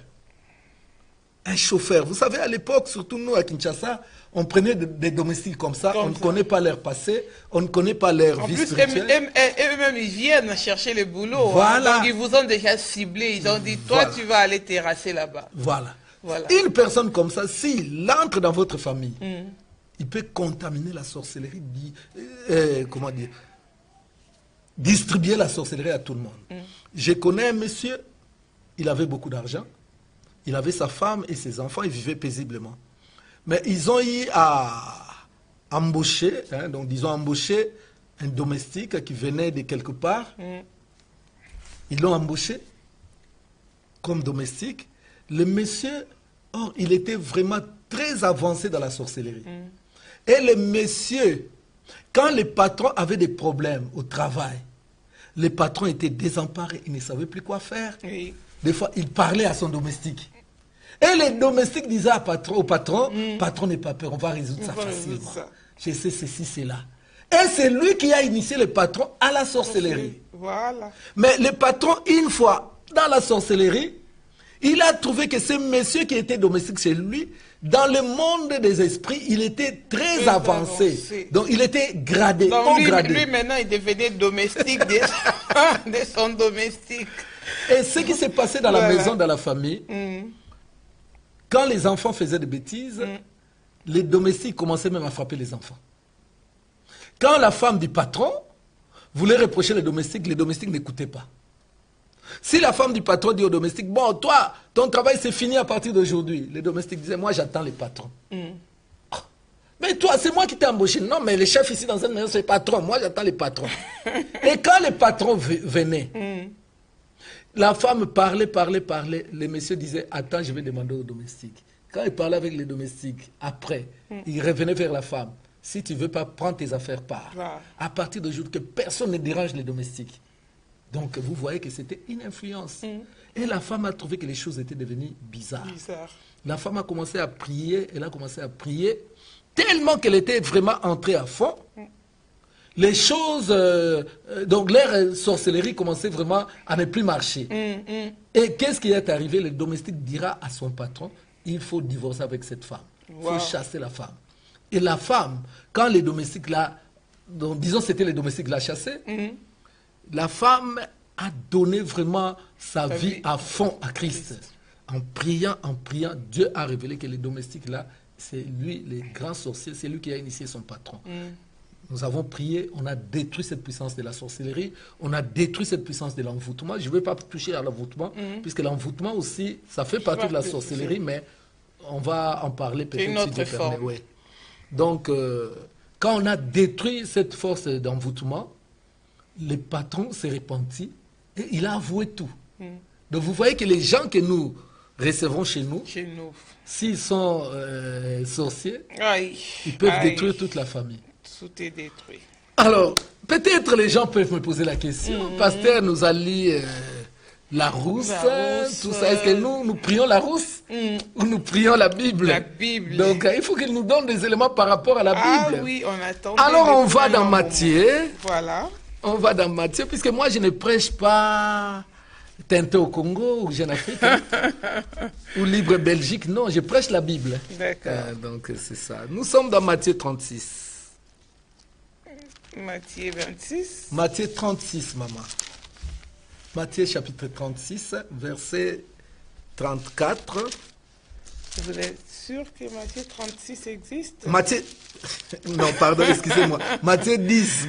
Un chauffeur. Vous savez, à l'époque, surtout nous à Kinshasa, on prenait des domestiques comme ça, on ne connaît pas leur passé, on ne connaît pas leur vie spirituelle. Eux-mêmes, ils viennent chercher le boulot. Voilà. Hein. Donc, ils vous ont déjà ciblé. Ils ont dit, toi, tu vas aller terrasser là-bas. Voilà. Voilà. Une personne comme ça, s'il entre dans votre famille, il peut contaminer la sorcellerie, comment dire, distribuer la sorcellerie à tout le monde. Je connais un monsieur, il avait beaucoup d'argent, il avait sa femme et ses enfants, il vivait paisiblement. Mais ils ont eu à embaucher, donc ils ont embauché un domestique qui venait de quelque part. Ils l'ont embauché comme domestique. Le monsieur, or, il était vraiment très avancé dans la sorcellerie. Et le monsieur, quand les patrons avaient des problèmes au travail, les patrons étaient désemparés, ils ne savaient plus quoi faire. Oui. Des fois, il parlait à son domestique. Et les domestiques disaient au patron, patron n'est pas peur, on va résoudre ça facilement. Je sais ceci, cela. Et c'est lui qui a initié le patron à la sorcellerie. Voilà. Mais le patron, une fois dans la sorcellerie, il a trouvé que ce monsieur qui était domestique chez lui, dans le monde des esprits, il était très avancé. Donc, il était gradé. Donc, lui, maintenant, il devenait domestique de son domestique. Et ce qui s'est passé dans la maison, dans la famille, quand les enfants faisaient des bêtises, les domestiques commençaient même à frapper les enfants. Quand la femme du patron voulait reprocher les domestiques n'écoutaient pas. Si la femme du patron dit au domestique, bon, toi, ton travail c'est fini à partir d'aujourd'hui, les domestiques disaient, moi j'attends les patrons. Oh, mais toi, c'est moi qui t'ai embauché. Non, mais les chefs ici dans cette maison, c'est les patrons. Moi j'attends les patrons. Et quand les patrons venaient, la femme parlait, les messieurs disaient, attends, je vais demander aux domestiques. Quand il parlait avec les domestiques, après, il revenait vers la femme. Si tu ne veux pas prendre tes affaires, pars. À partir d'aujourd'hui, que personne ne dérange les domestiques. Donc, vous voyez que c'était une influence. Et la femme a trouvé que les choses étaient devenues bizarres. La femme a commencé à prier, elle a commencé à prier, tellement qu'elle était vraiment entrée à fond. Les choses, donc leur sorcellerie commençait vraiment à ne plus marcher. Et qu'est-ce qui est arrivé? Le domestique dira à son patron, il faut divorcer avec cette femme. Il faut chasser la femme. Et la femme, quand les domestiques la, donc, disons c'était les domestiques la chassaient, la femme a donné vraiment sa vie à fond à Christ. En priant, Dieu a révélé que les domestiques là, c'est lui, les grands sorciers, c'est lui qui a initié son patron. Nous avons prié, on a détruit cette puissance de la sorcellerie, on a détruit cette puissance de l'envoûtement. Je ne vais pas toucher à l'envoûtement, puisque l'envoûtement aussi, ça fait partie de la sorcellerie, mais on va en parler peut-être une autre forme. Ouais. Donc, quand on a détruit cette force d'envoûtement, le patron s'est repenti et il a avoué tout. Donc, vous voyez que les gens que nous recevons chez nous, s'ils sont sorciers, ils peuvent détruire toute la famille. Tout est détruit. Alors, peut-être les gens peuvent me poser la question. Pasteur nous a lu la rousse, tout ça. Est-ce que nous prions la rousse ou nous prions la Bible? La Bible. Donc, il faut qu'il nous donne des éléments par rapport à la Bible. Ah oui, on attend. Alors, on va dans Matthieu. Voilà. On va dans Matthieu, puisque moi, je ne prêche pas Tintin au Congo ou Jeune Afrique ou Libre Belgique. Non, je prêche la Bible. D'accord. Donc, c'est ça. Nous sommes dans Matthieu 36. Matthieu 26. Matthieu 36, maman. Matthieu chapitre 36, verset 34. Vous êtes sûr que Matthieu 36 existe? Matthieu... Non, pardon, excusez-moi. Matthieu 10,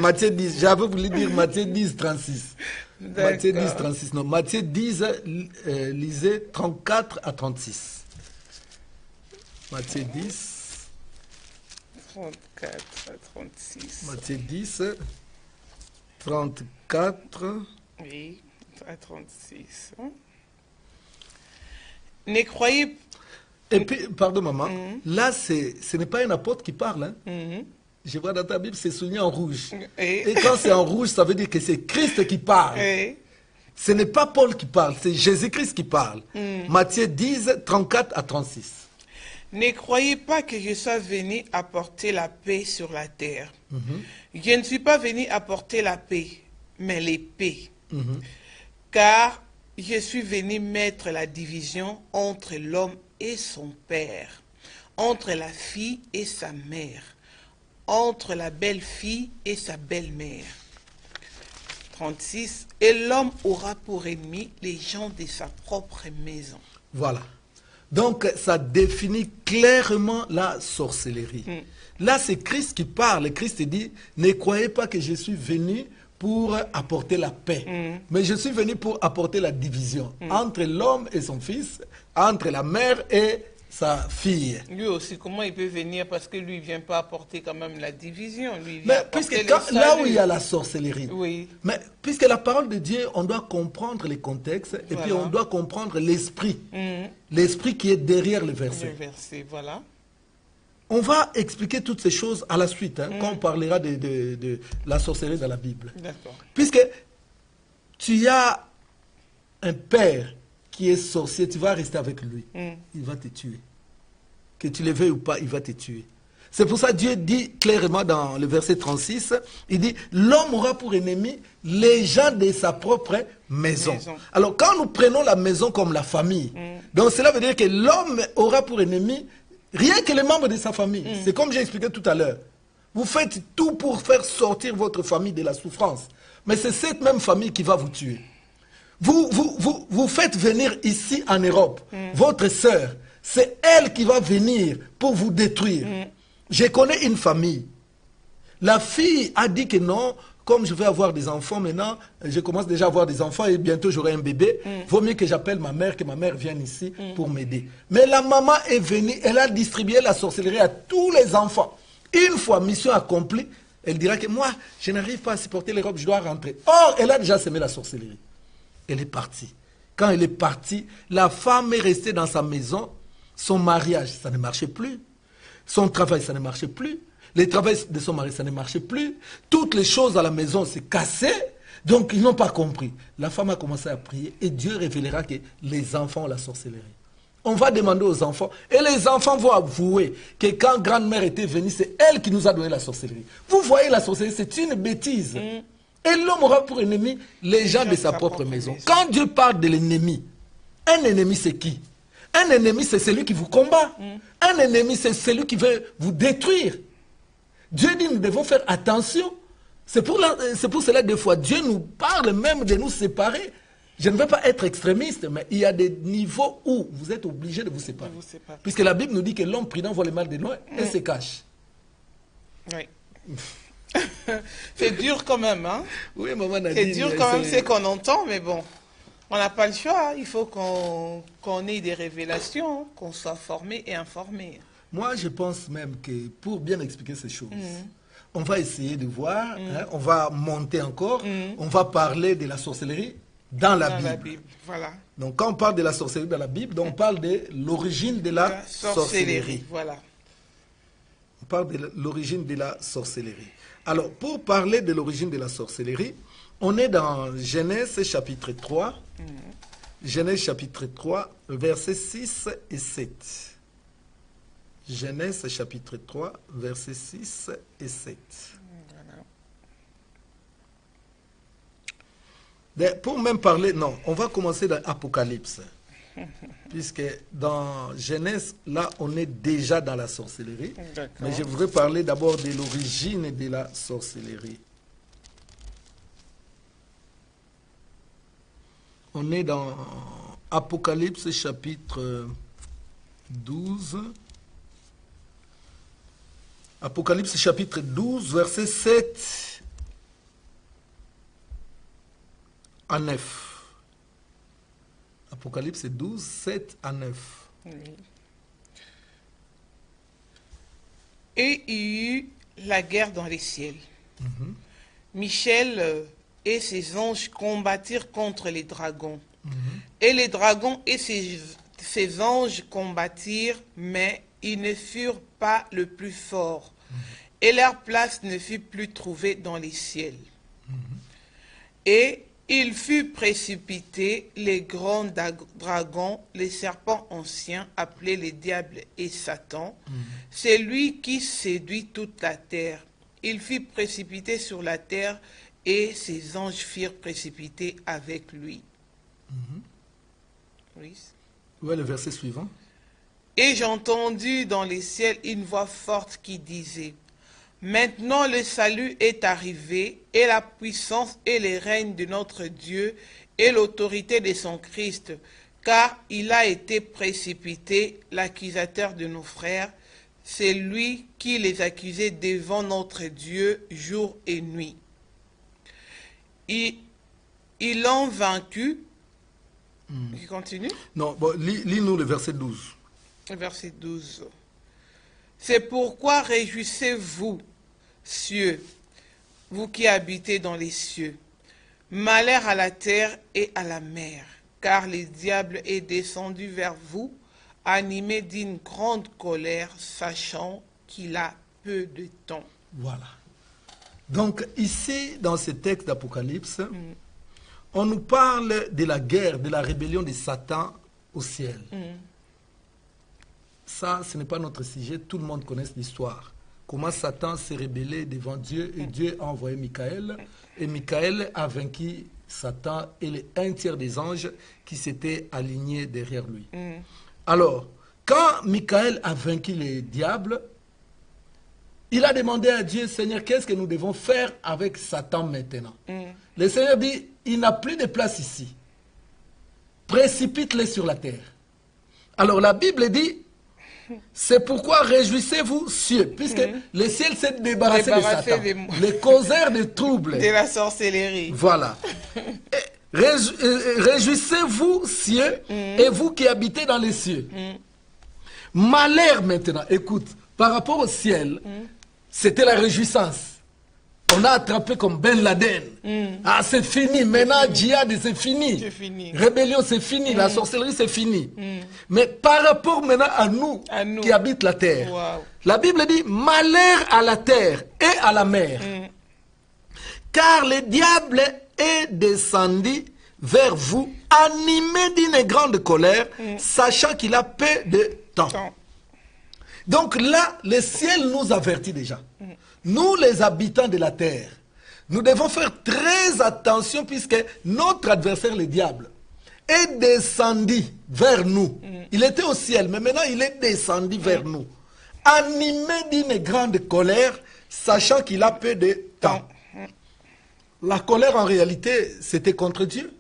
j'avais voulu dire Matthieu 10, 36. Matthieu 10, 36. Non, Matthieu 10, lisez 34 à 36. Matthieu 10. 34 à 36. Matthieu 10, 34. Oui, à 36. Ne croyez... Et puis, pardon maman, là ce n'est pas un apôtre qui parle. Je vois dans ta Bible, c'est souligné en rouge. Et quand c'est en rouge, ça veut dire que c'est Christ qui parle. Ce n'est pas Paul qui parle, c'est Jésus-Christ qui parle. Matthieu 10, 34 à 36. Ne croyez pas que je sois venu apporter la paix sur la terre. Je ne suis pas venu apporter la paix, mais l'épée. Car je suis venu mettre la division entre l'homme et son père, entre la fille et sa mère, entre la belle-fille et sa belle-mère. 36. Et l'homme aura pour ennemi les gens de sa propre maison. Voilà. Donc, ça définit clairement la sorcellerie. Là, c'est Christ qui parle. Christ dit, ne croyez pas que je suis venu pour apporter la paix. Mais je suis venu pour apporter la division entre l'homme et son fils, entre la mère et sa fille. Lui aussi, comment il peut venir? Parce que lui, il ne vient pas apporter quand même la division. Lui, il vient Mais apporter puisque le là où salut. il y a la sorcellerie, Oui. mais puisque la parole de Dieu, on doit comprendre les contextes et puis on doit comprendre l'esprit. L'esprit qui est derrière le Le verset. verset, voilà. On va expliquer toutes ces choses à la suite, quand on parlera de la sorcellerie dans la Bible. D'accord. Puisque tu as un père qui est sorcier, tu vas rester avec lui. Il va te tuer. Que tu le veuilles ou pas, il va te tuer. C'est pour ça que Dieu dit clairement dans le verset 36, il dit, l'homme aura pour ennemi les gens de sa propre maison. Alors quand nous prenons la maison comme la famille, donc cela veut dire que l'homme aura pour ennemi rien que les membres de sa famille. C'est comme j'ai expliqué tout à l'heure. Vous faites tout pour faire sortir votre famille de la souffrance. Mais c'est cette même famille qui va vous tuer. Vous faites venir ici en Europe votre sœur. C'est elle qui va venir pour vous détruire. Je connais une famille. La fille a dit que non, comme je vais avoir des enfants maintenant, je commence déjà à avoir des enfants et bientôt j'aurai un bébé. Vaut mieux que j'appelle ma mère, que ma mère vienne ici pour m'aider. Mais la maman est venue, elle a distribué la sorcellerie à tous les enfants. Une fois mission accomplie, elle dira que moi, je n'arrive pas à supporter l'Europe, je dois rentrer. Or, elle a déjà semé la sorcellerie. Elle est partie. Quand elle est partie, la femme est restée dans sa maison. Son mariage, ça ne marchait plus. Son travail, ça ne marchait plus. Le travail de son mari, ça ne marchait plus. Toutes les choses à la maison s'est cassé. Donc, ils n'ont pas compris. La femme a commencé à prier et Dieu révélera que les enfants ont la sorcellerie. On va demander aux enfants et les enfants vont avouer que quand grand-mère était venue, c'est elle qui nous a donné la sorcellerie. Vous voyez, la sorcellerie, c'est une bêtise. Et l'homme aura pour ennemi les gens de sa propre maison. Quand Dieu parle de l'ennemi, un ennemi c'est qui? Un ennemi c'est celui qui vous combat. Un ennemi c'est celui qui veut vous détruire. Dieu dit nous devons faire attention. C'est pour cela des fois Dieu nous parle même de nous séparer. Je ne veux pas être extrémiste, mais il y a des niveaux où vous êtes obligé de vous séparer. Puisque la Bible nous dit que l'homme prudent voit le mal de loin et se cache. Oui. C'est dur quand même, hein? Oui, maman Nadine. C'est dur quand même, c'est qu'on entend, mais bon, on n'a pas le choix. Hein. Il faut qu'on ait des révélations, qu'on soit formé et informé. Moi, je pense même que pour bien expliquer ces choses, on va essayer de voir, on va monter encore, on va parler de la sorcellerie dans la Bible. Voilà. Donc, quand on parle de la sorcellerie dans la Bible, donc on parle de l'origine de la sorcellerie. Voilà. On parle de l'origine de la sorcellerie. Alors, pour parler de l'origine de la sorcellerie, on est dans Genèse chapitre 3. Genèse chapitre 3, versets 6 et 7. Genèse chapitre 3, versets 6 et 7. Voilà. Pour même parler, non, on va commencer dans Apocalypse. Puisque dans Genèse, là, on est déjà dans la sorcellerie. Mais je voudrais parler d'abord de l'origine de la sorcellerie. On est dans Apocalypse chapitre 12. Apocalypse chapitre 12, verset 7 à 9. Apocalypse 12, 7 à 9. Oui. Et il y eut la guerre dans les ciels. Michel et ses anges combattirent contre les dragons. Et les dragons et ses anges combattirent, mais ils ne furent pas le plus fort. Et leur place ne fut plus trouvée dans les ciels. Et Il fut précipité, les grands dragons, les serpents anciens, appelés les diables et Satan. C'est lui qui séduit toute la terre. Il fut précipité sur la terre et ses anges furent précipités avec lui. Oui. Ouais, le verset suivant. Et j'ai entendu dans les ciels une voix forte qui disait: Maintenant le salut est arrivé, et la puissance et les règnes de notre Dieu, et l'autorité de son Christ, car il a été précipité, l'accusateur de nos frères. C'est lui qui les accusait devant notre Dieu jour et nuit. Ils l'ont vaincu. Il continue. Non, bon, lis-nous le verset 12. Verset 12. C'est pourquoi réjouissez-vous, cieux, vous qui habitez dans les cieux. Malheur à la terre et à la mer, car le diable est descendu vers vous, animé d'une grande colère, sachant qu'il a peu de temps. Voilà. Donc ici, dans ce texte d'Apocalypse, on nous parle de la guerre, de la rébellion de Satan au ciel. Ça, ce n'est pas notre sujet, tout le monde connaît l'histoire. Comment Satan s'est rébellé devant Dieu et Dieu a envoyé Michael. Et Michael a vaincu Satan et les un tiers des anges qui s'étaient alignés derrière lui. Alors, quand Michael a vaincu les diables, il a demandé à Dieu: Seigneur, qu'est-ce que nous devons faire avec Satan maintenant? Le Seigneur dit: il n'a plus de place ici. Précipite-les sur la terre. Alors la Bible dit: c'est pourquoi réjouissez-vous, cieux, puisque le ciel s'est débarrassé de Satan, les causeurs de troubles. De la sorcellerie. Voilà. Réjouissez-vous, cieux, et vous qui habitez dans les cieux. Malheur maintenant, écoute, par rapport au ciel, c'était la réjouissance. On a attrapé comme Ben Laden. Ah, c'est fini. Maintenant, djihad, c'est fini. C'est fini. Rébellion, c'est fini. La sorcellerie, c'est fini. Mais par rapport maintenant à nous, qui habitent la terre, la Bible dit: malheur à la terre et à la mer. Car le diable est descendu vers vous, animé d'une grande colère, sachant qu'il a peu de temps. Donc là, le ciel nous avertit déjà. Nous, les habitants de la terre, nous devons faire très attention puisque notre adversaire, le diable, est descendu vers nous. Il était au ciel, mais maintenant il est descendu vers nous. Animé d'une grande colère, sachant qu'il a peu de temps. La colère, en réalité, c'était contre Dieu.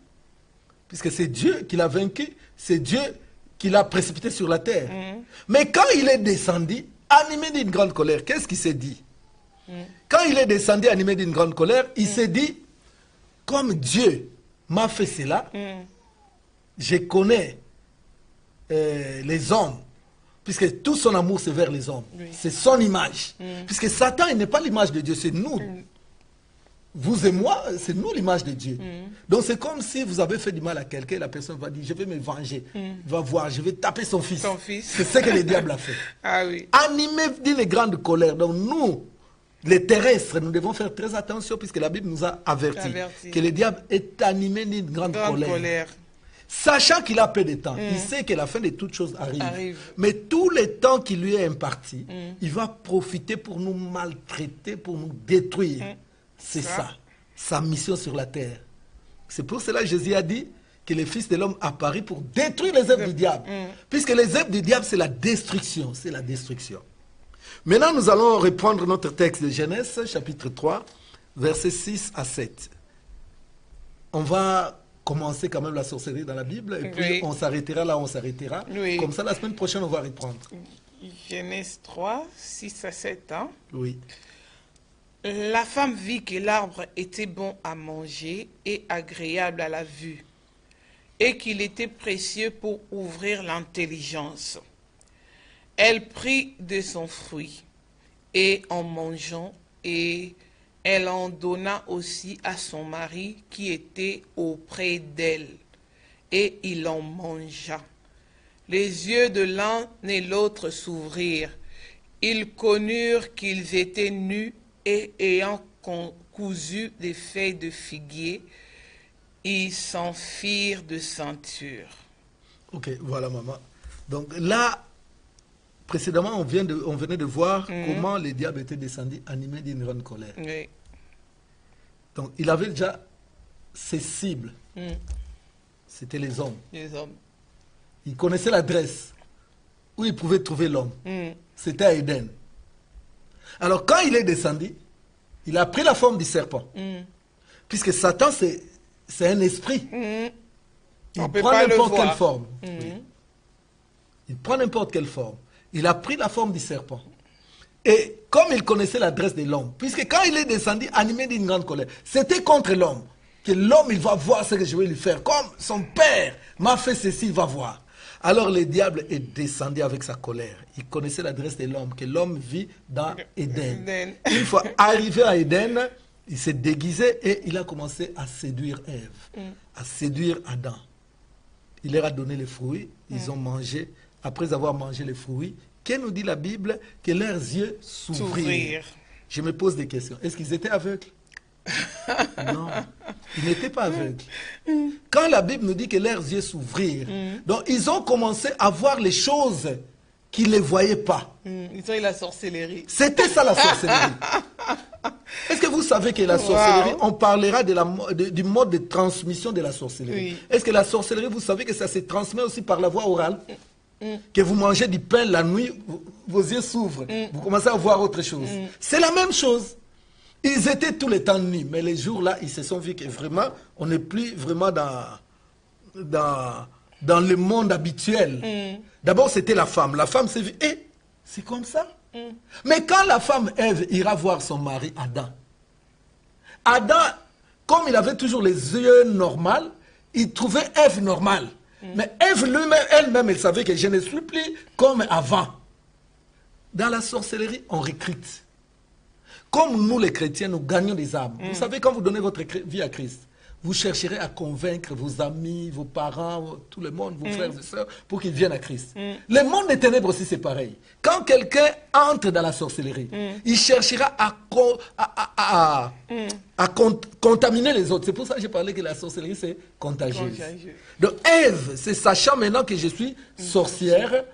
Puisque c'est Dieu qui l'a vaincu, c'est Dieu qui l'a précipité sur la terre. Mais quand il est descendu, animé d'une grande colère, qu'est-ce qu'il s'est dit? Quand il est descendu animé d'une grande colère, il s'est dit: comme Dieu m'a fait cela, je connais les hommes, puisque tout son amour c'est vers les hommes. C'est son image. Puisque Satan, il n'est pas l'image de Dieu, c'est nous. Vous et moi, c'est nous l'image de Dieu. Donc c'est comme si vous avez fait du mal à quelqu'un, la personne va dire: je vais me venger. Va voir, je vais taper son fils. C'est ce que le diable a fait. Ah oui. Animé d'une grande colère. Donc nous, les terrestres, nous devons faire très attention puisque la Bible nous a averti que le diable est animé d'une grande colère. Sachant qu'il a peu de temps, il sait que la fin de toutes choses arrive. Mais tout le temps qui lui est imparti, il va profiter pour nous maltraiter, pour nous détruire. C'est ça, sa mission sur la terre. C'est pour cela que Jésus a dit que le Fils de l'homme apparu pour détruire les œuvres du diable. Puisque les œuvres du diable, c'est la destruction. C'est la destruction. Maintenant, nous allons reprendre notre texte de Genèse, chapitre 3, versets 6 à 7. On va commencer quand même la sorcellerie dans la Bible, et puis on s'arrêtera là où on s'arrêtera. Comme ça, la semaine prochaine, on va reprendre. Genèse 3, 6 à 7 ans. Oui. La femme vit que l'arbre était bon à manger et agréable à la vue, et qu'il était précieux pour ouvrir l'intelligence. Elle prit de son fruit, et en mangeant, et elle en donna aussi à son mari qui était auprès d'elle, et il en mangea. Les yeux de l'un et l'autre s'ouvrirent. Ils connurent qu'ils étaient nus, et ayant cousu des feuilles de figuier, Ils s'enfuirent de ceinture. Ok, voilà, maman. Donc là, précédemment, on venait de voir comment le diable était descendu animé d'une grande colère. Oui. Donc, il avait déjà ses cibles. C'était les hommes. Les hommes. Il connaissait l'adresse où il pouvait trouver l'homme. C'était à Éden. Alors, quand il est descendu, il a pris la forme du serpent. Puisque Satan, c'est un esprit. Il prend n'importe quelle forme. Oui. Il prend n'importe quelle forme. Il a pris la forme du serpent. Et comme il connaissait l'adresse de l'homme, puisque quand il est descendu animé d'une grande colère, c'était contre l'homme. Que l'homme, il va voir ce que je vais lui faire. Comme son père m'a fait ceci, il va voir. Alors le diable est descendu avec sa colère. Il connaissait l'adresse de l'homme, que l'homme vit dans Éden. Une fois arrivé à Éden, il s'est déguisé et il a commencé à séduire Ève, à séduire Adam. Il leur a donné les fruits, ils ont mangé. Après avoir mangé les fruits, que nous dit la Bible? Que leurs yeux s'ouvrirent. Je me pose des questions. Est-ce qu'ils étaient aveugles? Non, ils n'étaient pas aveugles. Quand la Bible nous dit que leurs yeux s'ouvrirent, donc ils ont commencé à voir les choses qu'ils ne voyaient pas. Ils ont eu la sorcellerie. C'était ça la sorcellerie. Est-ce que vous savez que la sorcellerie, on parlera du mode de transmission de la sorcellerie. Oui. Est-ce que la sorcellerie, vous savez que ça se transmet aussi par la voie orale? Que vous mangez du pain la nuit, vos yeux s'ouvrent, vous commencez à voir autre chose. C'est la même chose. Ils étaient tout le temps nus, mais les jours-là, ils se sont vus que vraiment, on n'est plus vraiment dans le monde habituel. D'abord, c'était la femme. La femme s'est vue, c'est comme ça. Mais quand la femme Ève ira voir son mari Adam, Adam, comme il avait toujours les yeux normaux, il trouvait Ève normale. Mais Ève elle-même, elle savait que je ne suis plus comme avant. Dans la sorcellerie, on recrute. Comme nous les chrétiens, nous gagnons des âmes. Vous savez, quand vous donnez votre vie à Christ, vous chercherez à convaincre vos amis, vos parents, tout le monde, vos frères et sœurs, pour qu'ils viennent à Christ. Le monde des ténèbres aussi, c'est pareil. Quand quelqu'un entre dans la sorcellerie, il cherchera à contaminer les autres. C'est pour ça que j'ai parlé que la sorcellerie, c'est contagieuse. Donc, Ève, c'est sachant maintenant que je suis sorcière,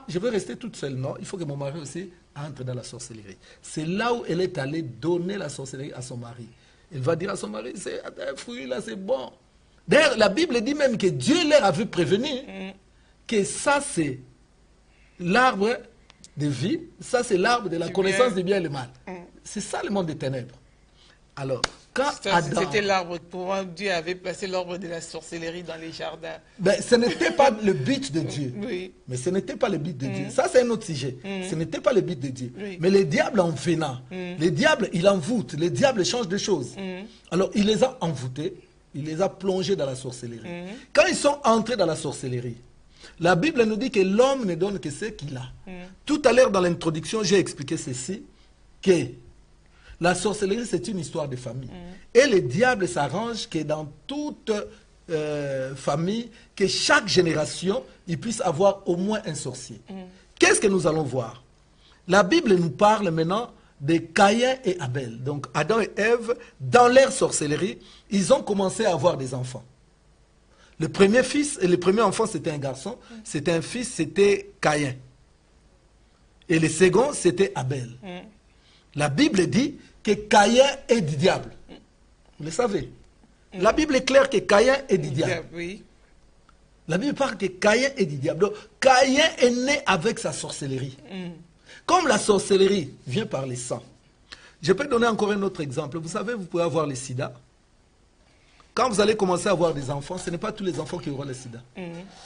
je veux rester toute seule. Non, il faut que mon mari aussi entre dans la sorcellerie. C'est là où elle est allée donner la sorcellerie à son mari. Elle va dire à son mari, c'est un fruit là, c'est bon. D'ailleurs, la Bible dit même que Dieu leur avait prévenu que ça, c'est l'arbre de vie, ça, c'est l'arbre de la connaissance du bien et du mal. C'est ça le monde des ténèbres. Alors, quand Adam... C'était l'arbre, pour moi, Dieu avait placé l'arbre de la sorcellerie dans les jardins. Ben, ce n'était pas le but de Dieu. Oui. Mais ce n'était pas le but de Dieu. Ça, c'est un autre sujet. Ce n'était pas le but de Dieu. Oui. Mais le diable en venant, le diable, il envoûte, le diable change de choses. Alors, il les a envoûtés, il les a plongés dans la sorcellerie. Quand ils sont entrés dans la sorcellerie, la Bible nous dit que l'homme ne donne que ce qu'il a. Tout à l'heure, dans l'introduction, j'ai expliqué ceci, que la sorcellerie, c'est une histoire de famille. Et le diable s'arrange que dans toute famille, que chaque génération, il puisse avoir au moins un sorcier. Qu'est-ce que nous allons voir? La Bible nous parle maintenant de Caïn et Abel. Donc Adam et Ève, dans leur sorcellerie, ils ont commencé à avoir des enfants. Le premier fils et le premier enfant, c'était un garçon. C'était un fils, c'était Caïn. Et le second, c'était Abel. La Bible dit que Caïn est du diable. Vous le savez. La Bible est claire que Caïn est du diable. Oui. La Bible parle que Caïn est du diable. Donc, Caïn est né avec sa sorcellerie. Comme la sorcellerie vient par les sangs. Je peux donner encore un autre exemple. Vous savez, vous pouvez avoir le sida. Quand vous allez commencer à avoir des enfants, ce n'est pas tous les enfants qui auront le sida.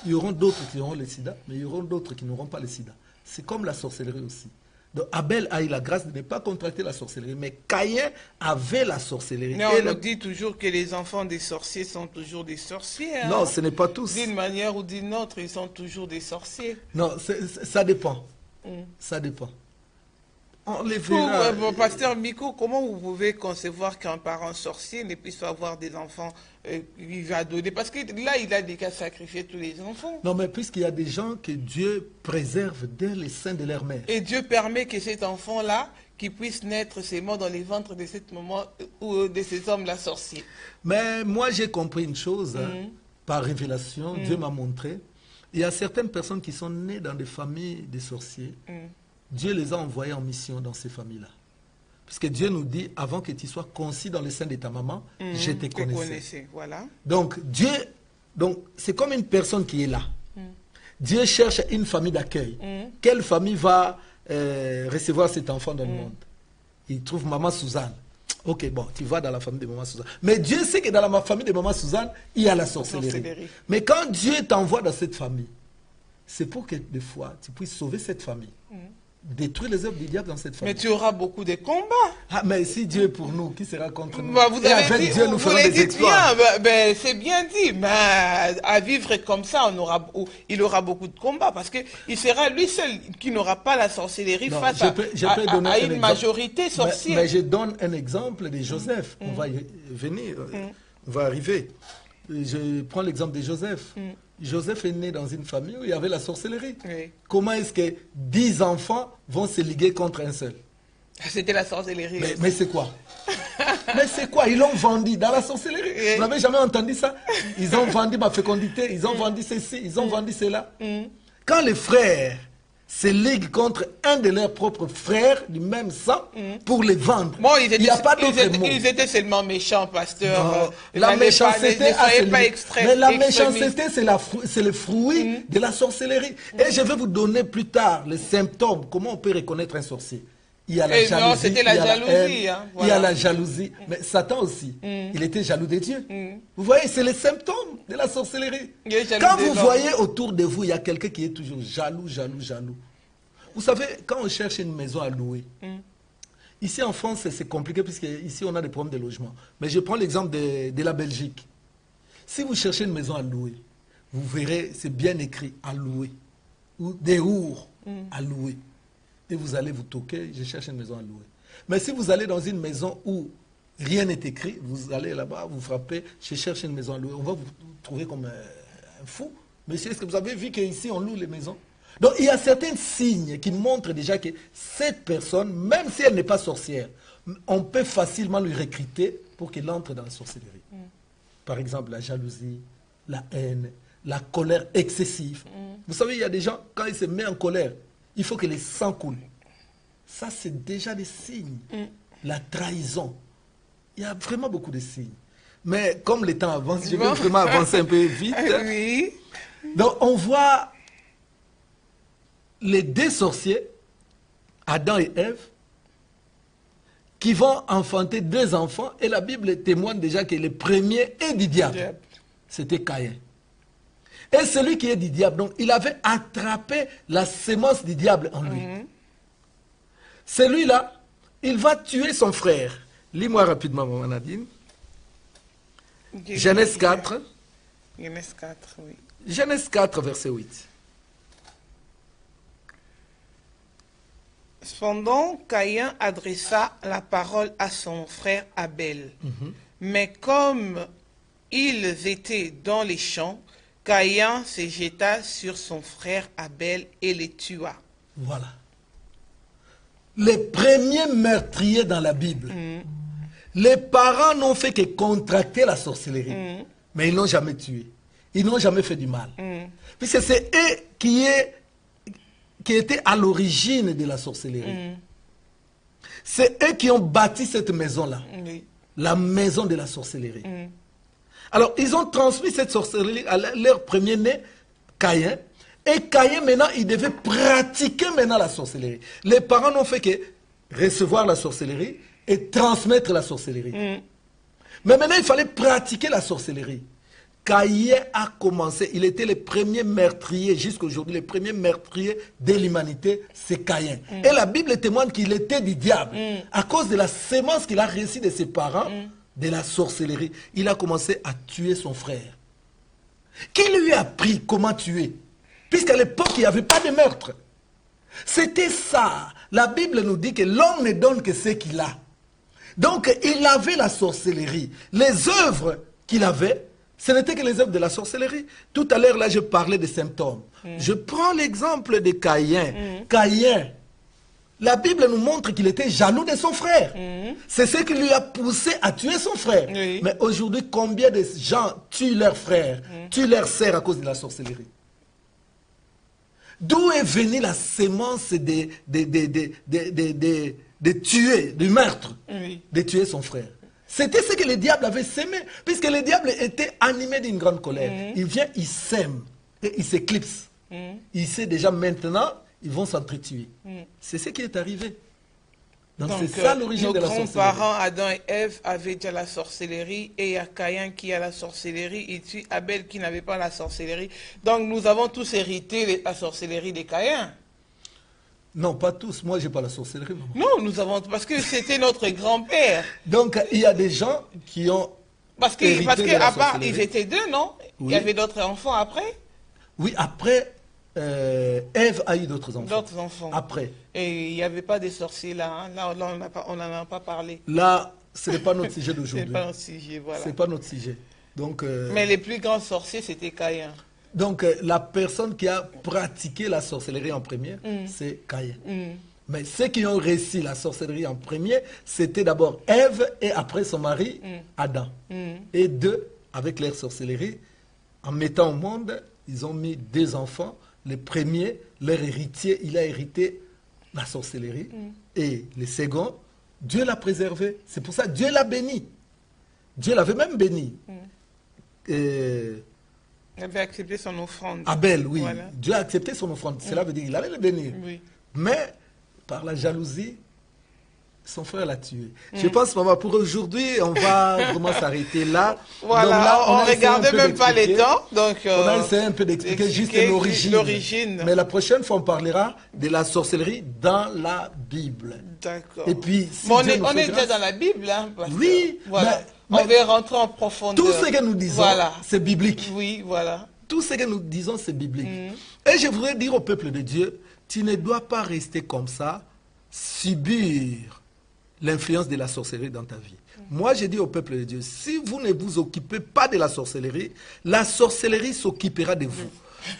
Il y aura d'autres qui auront le sida, mais il y aura d'autres qui n'auront pas le sida. C'est comme la sorcellerie aussi. Donc Abel a eu la grâce de ne pas contracter la sorcellerie, mais Caïn avait la sorcellerie. Mais on nous dit toujours que les enfants des sorciers sont toujours des sorciers. Hein? Non, ce n'est pas tous. D'une manière ou d'une autre, ils sont toujours des sorciers. Non, ça dépend. Ça dépend. On les verra. Pasteur Miko, comment vous pouvez concevoir qu'un parent sorcier ne puisse pas avoir des enfants qu'il va donner? Parce que là, il a des cas sacrifier tous les enfants. Non, mais puisqu'il y a des gens que Dieu préserve dès les seins de leur mère. Et Dieu permet que cet enfant-là, qu'il puisse naître ces morts dans les ventres de cette maman ou de ces hommes-là sorciers. Mais moi, j'ai compris une chose, par révélation, Dieu m'a montré. Il y a certaines personnes qui sont nées dans des familles de sorciers. Dieu les a envoyés en mission dans ces familles-là. Puisque Dieu nous dit, avant que tu sois conçu dans le sein de ta maman, je te connaissais. Voilà. Donc, c'est comme une personne qui est là. Dieu cherche une famille d'accueil. Quelle famille va recevoir cet enfant dans le monde? Il trouve maman Suzanne. Ok, bon, tu vas dans la famille de maman Suzanne. Mais Dieu sait que dans la famille de maman Suzanne, il y a la sorcellerie. Mais quand Dieu t'envoie dans cette famille, c'est pour que des fois, tu puisses sauver cette famille. Détruire les œuvres du diable dans cette famille. Mais tu auras beaucoup de combats. Ah, mais si Dieu est pour nous, qui sera contre nous? Bah, vous avez avec dit, Dieu, nous ferons des exploits. Bien, c'est bien dit. Mais à vivre comme ça, il aura beaucoup de combats. Parce qu'il sera lui seul qui n'aura pas la sorcellerie face à une majorité sorcière. Mais je donne un exemple de Joseph. On va y venir. On va arriver. Je prends l'exemple de Joseph. Joseph est né dans une famille où il y avait la sorcellerie. Oui. Comment est-ce que 10 enfants vont se liguer contre un seul? C'était la sorcellerie. Mais c'est quoi? Mais c'est quoi? Ils l'ont vendu dans la sorcellerie. Oui. Vous n'avez jamais entendu ça? Ils ont vendu ma fécondité, ils ont vendu ceci, ils ont vendu cela. Quand les frères se liguent contre un de leurs propres frères du même sang pour les vendre, bon, il n'y a pas d'autre mot. Ils étaient seulement méchants, pasteur. Non, la méchanceté, mais la méchanceté, c'est le fruit de la sorcellerie. Et je vais vous donner plus tard les symptômes. Comment on peut reconnaître un sorcier? Il y a la jalousie. Non, c'était la jalousie. Il y a la jalousie. Mais Satan aussi, il était jaloux de Dieu. Vous voyez, c'est les symptômes de la sorcellerie. Quand vous voyez autour de vous, il y a quelqu'un qui est toujours jaloux, jaloux, jaloux. Vous savez, quand on cherche une maison à louer, ici en France, c'est compliqué puisque ici on a des problèmes de logement. Mais je prends l'exemple de la Belgique. Si vous cherchez une maison à louer, vous verrez, c'est bien écrit, à louer. Ou des ours à louer. Et vous allez vous toquer, je cherche une maison à louer. Mais si vous allez dans une maison où rien n'est écrit, vous allez là-bas, vous frappez, je cherche une maison à louer. On va vous trouver comme un fou. Monsieur, est-ce que vous avez vu qu'ici on loue les maisons? Donc il y a certains signes qui montrent déjà que cette personne, même si elle n'est pas sorcière, on peut facilement lui recruter pour qu'elle entre dans la sorcellerie. Par exemple, la jalousie, la haine, la colère excessive. Vous savez, il y a des gens, quand ils se mettent en colère, il faut que les sangs coulent. Ça, c'est déjà des signes. La trahison. Il y a vraiment beaucoup de signes. Mais comme le temps avance, je vais vraiment avancer un peu vite. Oui. Donc, on voit les deux sorciers, Adam et Ève, qui vont enfanter 2 enfants. Et la Bible témoigne déjà que le premier est du diable. C'était Caïn. Et celui qui est du diable, donc il avait attrapé la sémence du diable en lui. Celui-là, il va tuer son frère. Lis-moi rapidement, maman Nadine. Genèse 4. Genèse 4, oui. Genèse 4, verset 8. Cependant, Caïn adressa la parole à son frère Abel. Mais comme ils étaient dans les champs, Caïn se jeta sur son frère Abel et le tua. Voilà. Les premiers meurtriers dans la Bible, les parents n'ont fait que contracter la sorcellerie, mais ils n'ont jamais tué. Ils n'ont jamais fait du mal. Puisque c'est eux qui étaient à l'origine de la sorcellerie. C'est eux qui ont bâti cette maison-là, la maison de la sorcellerie. Alors, ils ont transmis cette sorcellerie à leur premier-né, Caïn. Et Caïn, maintenant, il devait pratiquer maintenant la sorcellerie. Les parents n'ont fait que recevoir la sorcellerie et transmettre la sorcellerie. Mais maintenant, il fallait pratiquer la sorcellerie. Caïn a commencé, il était le premier meurtrier, jusqu'à aujourd'hui, le premier meurtrier de l'humanité, c'est Caïn. Et la Bible témoigne qu'il était du diable. À cause de la sémence qu'il a reçue de ses parents, de la sorcellerie, il a commencé à tuer son frère. Qui lui a appris comment tuer? Puisqu'à l'époque, il n'y avait pas de meurtre. C'était ça. La Bible nous dit que l'homme ne donne que ce qu'il a. Donc, il avait la sorcellerie. Les œuvres qu'il avait, ce n'était que les œuvres de la sorcellerie. Tout à l'heure, là, je parlais des symptômes. Je prends l'exemple de Caïn. Caïn La Bible nous montre qu'il était jaloux de son frère. C'est ce qui lui a poussé à tuer son frère. Oui. Mais aujourd'hui, combien de gens tuent leurs frères, tuent leurs sœurs à cause de la sorcellerie? D'où est venue la sémence de tuer, du meurtre, Oui. de tuer son frère? C'était ce que le diable avait sémé, puisque le diable était animé d'une grande colère. Il vient, il sème, et il s'éclipse. Il sait déjà maintenant, ils vont s'entretuer. C'est ce qui est arrivé. Donc c'est ça l'origine de la sorcellerie. Nos grands-parents, Adam et Ève, avaient déjà la sorcellerie, et il y a Caïn qui a la sorcellerie, et puis Abel qui n'avait pas la sorcellerie. Donc nous avons tous hérité la sorcellerie de Caïn. Non, pas tous. Moi, j'ai pas la sorcellerie. Maman. Non, nous avons, parce que c'était notre grand-père. Donc il y a des gens qui ont Parce hérité de la qu'à part, sorcellerie. ils étaient deux, non? Oui. Il y avait d'autres enfants après? Oui, après, Ève a eu d'autres enfants. D'autres enfants. Après. Et il n'y avait pas des sorciers là, hein. Là, on n'en a pas parlé. Là, ce n'est pas notre sujet C'est d'aujourd'hui. pas un sujet, voilà. C'est pas notre sujet. Donc, Mais les plus grands sorciers, c'était Caïn. donc la personne qui a pratiqué la sorcellerie en premier, c'est Caïn. Mais ceux qui ont réussi la sorcellerie en premier, c'était d'abord Ève et après son mari, Adam. Et deux, avec leur sorcellerie, en mettant au monde, ils ont mis deux enfants. Le premier, leur héritier, il a hérité la sorcellerie. Et le second, Dieu l'a préservé. C'est pour ça que Dieu l'a béni. Dieu l'avait même béni. Il avait accepté son offrande. Abel, oui. Voilà. Dieu a accepté son offrande. Cela veut dire qu'il allait le bénir. Oui. Mais, par la jalousie, son frère l'a tué. Je pense, maman, pour aujourd'hui, on va vraiment s'arrêter là. Voilà, Donc là, on a essayé regardait un peu même pas les d'expliquer. temps. Donc, On a essayé un peu d'expliquer juste l'origine. Mais la prochaine fois, on parlera de la sorcellerie dans la Bible. D'accord. Et puis, si Bon, Dieu on nous fait est déjà grâce- dans la Bible, hein, pasteur. Oui, Voilà. mais- On va rentrer en profondeur. Tout ce que nous disons, Voilà. c'est biblique. Oui, voilà. Tout ce que nous disons, c'est biblique. Et je voudrais dire au peuple de Dieu, tu ne dois pas rester comme ça, subir l'influence de la sorcellerie dans ta vie. Moi, je dis au peuple de Dieu, si vous ne vous occupez pas de la sorcellerie s'occupera de vous.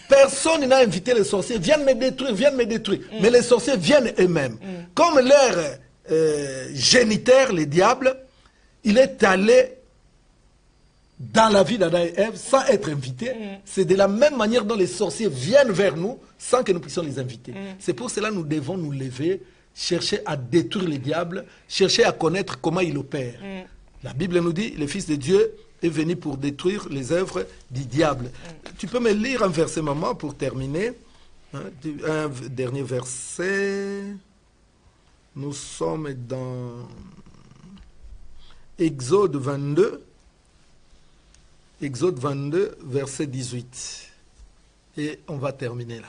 Personne n'a invité les sorciers, viennent me détruire. Mais les sorciers viennent eux-mêmes. Comme leur géniteur, le diable, il est allé dans la vie d'Adam et Ève sans être invité. C'est de la même manière dont les sorciers viennent vers nous sans que nous puissions les inviter. C'est pour cela que nous devons nous lever, chercher à détruire le diable, chercher à connaître comment il opère. La Bible nous dit, le Fils de Dieu est venu pour détruire les œuvres du diable. Tu peux me lire un verset, maman, pour terminer. Hein, un dernier verset. Nous sommes dans Exode 22. Exode 22, verset 18. Et on va terminer là.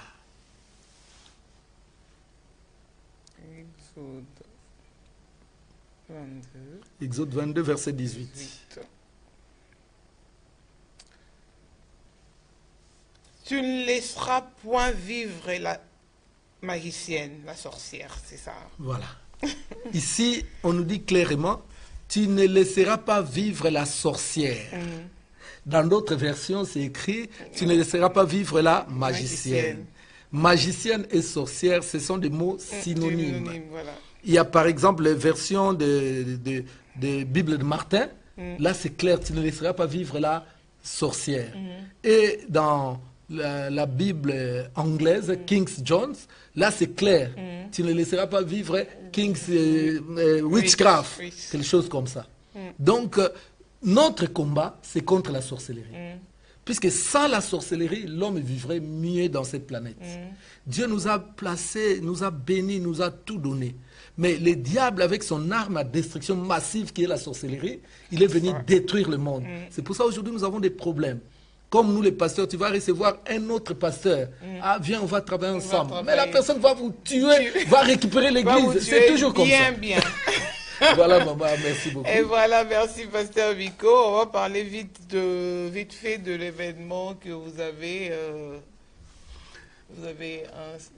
Exode 22, verset 18. Tu ne laisseras point vivre la magicienne, la sorcière, c'est ça. Voilà. Ici, on nous dit clairement, tu ne laisseras pas vivre la sorcière. Dans d'autres versions, c'est écrit, tu ne laisseras pas vivre la magicienne. Magicienne et sorcière, ce sont des mots synonymes. Voilà. Il y a par exemple les versions de Bible de Martin. Là, c'est clair, tu ne laisseras pas vivre la sorcière. Et dans la Bible anglaise, King James, là, c'est clair. Tu ne laisseras pas vivre King's Witchcraft, quelque chose comme ça. Donc, notre combat, c'est contre la sorcellerie. Puisque sans la sorcellerie, l'homme vivrait mieux dans cette planète. Dieu nous a placés, nous a bénis, nous a tout donné. Mais le diable, avec son arme à destruction massive qui est la sorcellerie, il est venu détruire le monde. C'est pour ça aujourd'hui nous avons des problèmes. Comme nous les pasteurs, tu vas recevoir un autre pasteur. Ah, viens, on va travailler ensemble. Mais la personne va vous tuer, va récupérer l'église. C'est toujours comme ça. Bien. Voilà, maman, merci beaucoup. Et voilà, merci, pasteur Vico. On va parler vite fait de l'événement que vous avez.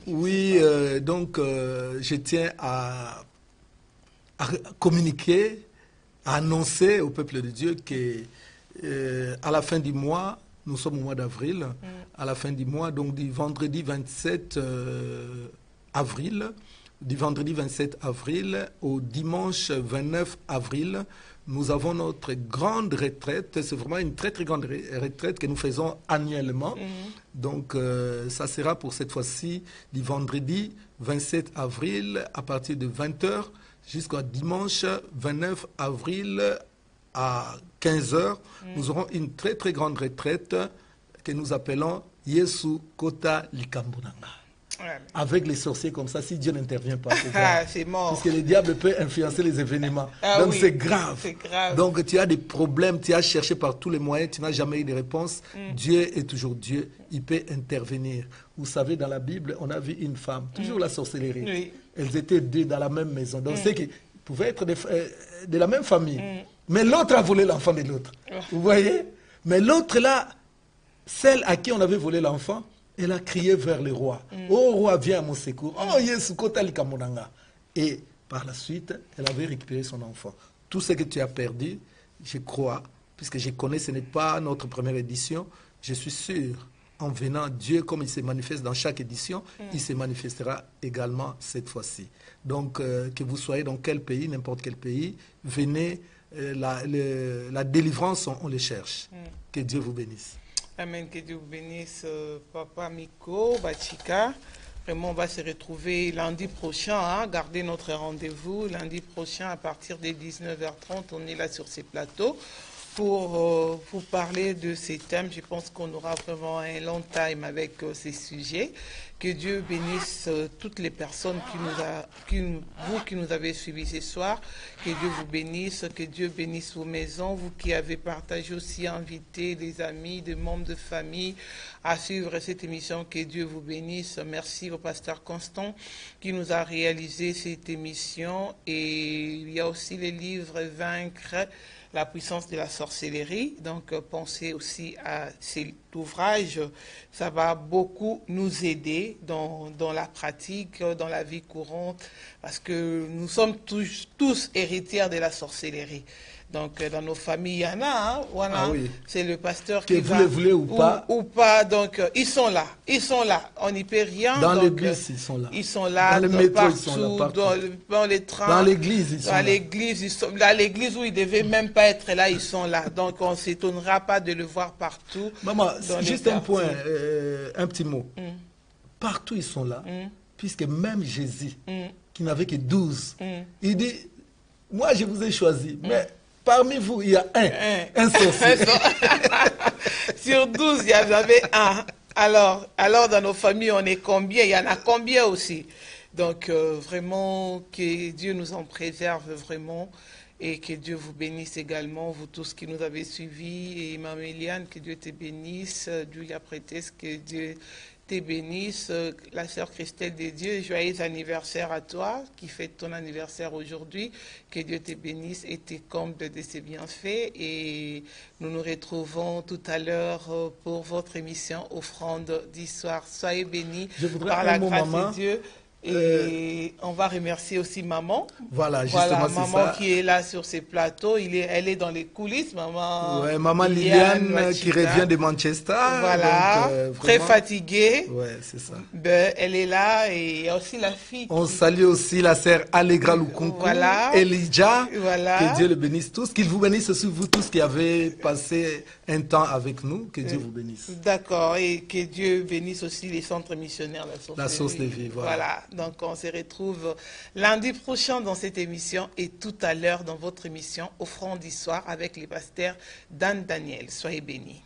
Oui, donc je tiens à communiquer, à annoncer au peuple de Dieu que à la fin du mois, nous sommes au mois d'avril, à la fin du mois, donc du vendredi 27 avril du vendredi 27 avril au dimanche 29 avril, nous avons notre grande retraite. C'est vraiment une très très grande retraite que nous faisons annuellement. Donc ça sera pour cette fois-ci du vendredi 27 avril à partir de 20h jusqu'au dimanche 29 avril à 15h. Nous aurons une très très grande retraite que nous appelons Yesu Kota Likambunanga. Ouais. Avec les sorciers comme ça, si Dieu n'intervient pas, c'est mort. parce que le diable peut influencer les événements. Donc oui, c'est grave. c'est grave. Donc tu as des problèmes, tu as cherché par tous les moyens, tu n'as jamais eu de réponse. Dieu est toujours Dieu, il peut intervenir. Vous savez, dans la Bible, on a vu une femme, toujours la sorcellerie. Oui. Elles étaient deux dans la même maison. Donc c'est qu'ils pouvaient être de la même famille. Mais l'autre a volé l'enfant de l'autre. Vous voyez? Mais l'autre là, celle à qui on avait volé l'enfant, elle a crié vers le roi. Oh roi, viens à mon secours. Oh Yesu Kota Likamunanga. Et par la suite, elle avait récupéré son enfant. Tout ce que tu as perdu, je crois, puisque je connais, ce n'est pas notre première édition, je suis sûr, en venant, Dieu, comme il se manifeste dans chaque édition, il se manifestera également cette fois-ci. Donc, que vous soyez dans quel pays, n'importe quel pays, venez, la délivrance, on les cherche. Que Dieu vous bénisse. Amen, que Dieu vous bénisse, Papa Miko, Bachika. Vraiment, on va se retrouver lundi prochain, hein, gardez notre rendez-vous. Lundi prochain, à partir des 19h30, on est là sur ces plateaux pour vous parler de ces thèmes. Je pense qu'on aura vraiment un long time avec ces sujets. Que Dieu bénisse toutes les personnes qui nous avez suivis ce soir. Que Dieu vous bénisse, que Dieu bénisse vos maisons. Vous qui avez partagé aussi, invité des amis, des membres de famille à suivre cette émission. Que Dieu vous bénisse. Merci au pasteur Constant qui nous a réalisé cette émission. Et il y a aussi les livres Vaincre la puissance de la sorcellerie. Donc, pensez aussi à cet ouvrage. Ça va beaucoup nous aider dans la pratique, dans la vie courante, parce que nous sommes tous héritiers de la sorcellerie. Donc, dans nos familles, il y en a, hein, voilà. Ah oui. C'est le pasteur que qui vous va... le voulez ou pas. Ou pas, donc, ils sont là. On n'y peut rien. Dans donc, les bus, ils sont là. Ils sont là, dans le métro, partout, ils sont là, dans les trains. Dans l'église, ils sont là. L'église, ils sont là. À l'église où ils ne devaient même pas être là, ils sont là. Donc, on ne s'étonnera pas de le voir partout. Maman, juste un quartiers. point, un petit mot. Partout, ils sont là, puisque même Jésus, qui n'avait que 12, il dit, moi, je vous ai choisi, mais parmi vous, il y a un sorcier. Sur 12, il y en avait un. Alors, dans nos familles, on est combien? Il y en a combien aussi? Donc, vraiment, que Dieu nous en préserve vraiment et que Dieu vous bénisse également, vous tous qui nous avez suivis. Et Mme Eliane, que Dieu te bénisse. Julia Prétès, que Dieu te bénisse. La sœur Christelle de Dieu, joyeux anniversaire à toi qui fête ton anniversaire aujourd'hui. Que Dieu te bénisse et te comble de ses bienfaits. Et nous nous retrouvons tout à l'heure pour votre émission Offrande d'Histoire. Soyez bénis par la grâce de Dieu. Et on va remercier aussi maman. Voilà, justement, c'est maman ça. qui est là sur ces plateaux. Elle est dans les coulisses, maman. Ouais, maman Liliane qui revient de Manchester. Voilà, donc, très fatiguée. Ouais, c'est ça. Ben, elle est là et il y a aussi la fille. On salue aussi la sœur Allegra Lukunku, Voilà. Elijah. Voilà. Que Dieu le bénisse tous. Qu'il vous bénisse aussi, vous tous qui avez passé un temps avec nous. Que Dieu vous bénisse. D'accord. Et que Dieu bénisse aussi les centres missionnaires. La source de vie, voilà. Donc, on se retrouve lundi prochain dans cette émission et tout à l'heure dans votre émission Offrande d'Histoire avec les pasteurs Dan Daniel. Soyez bénis.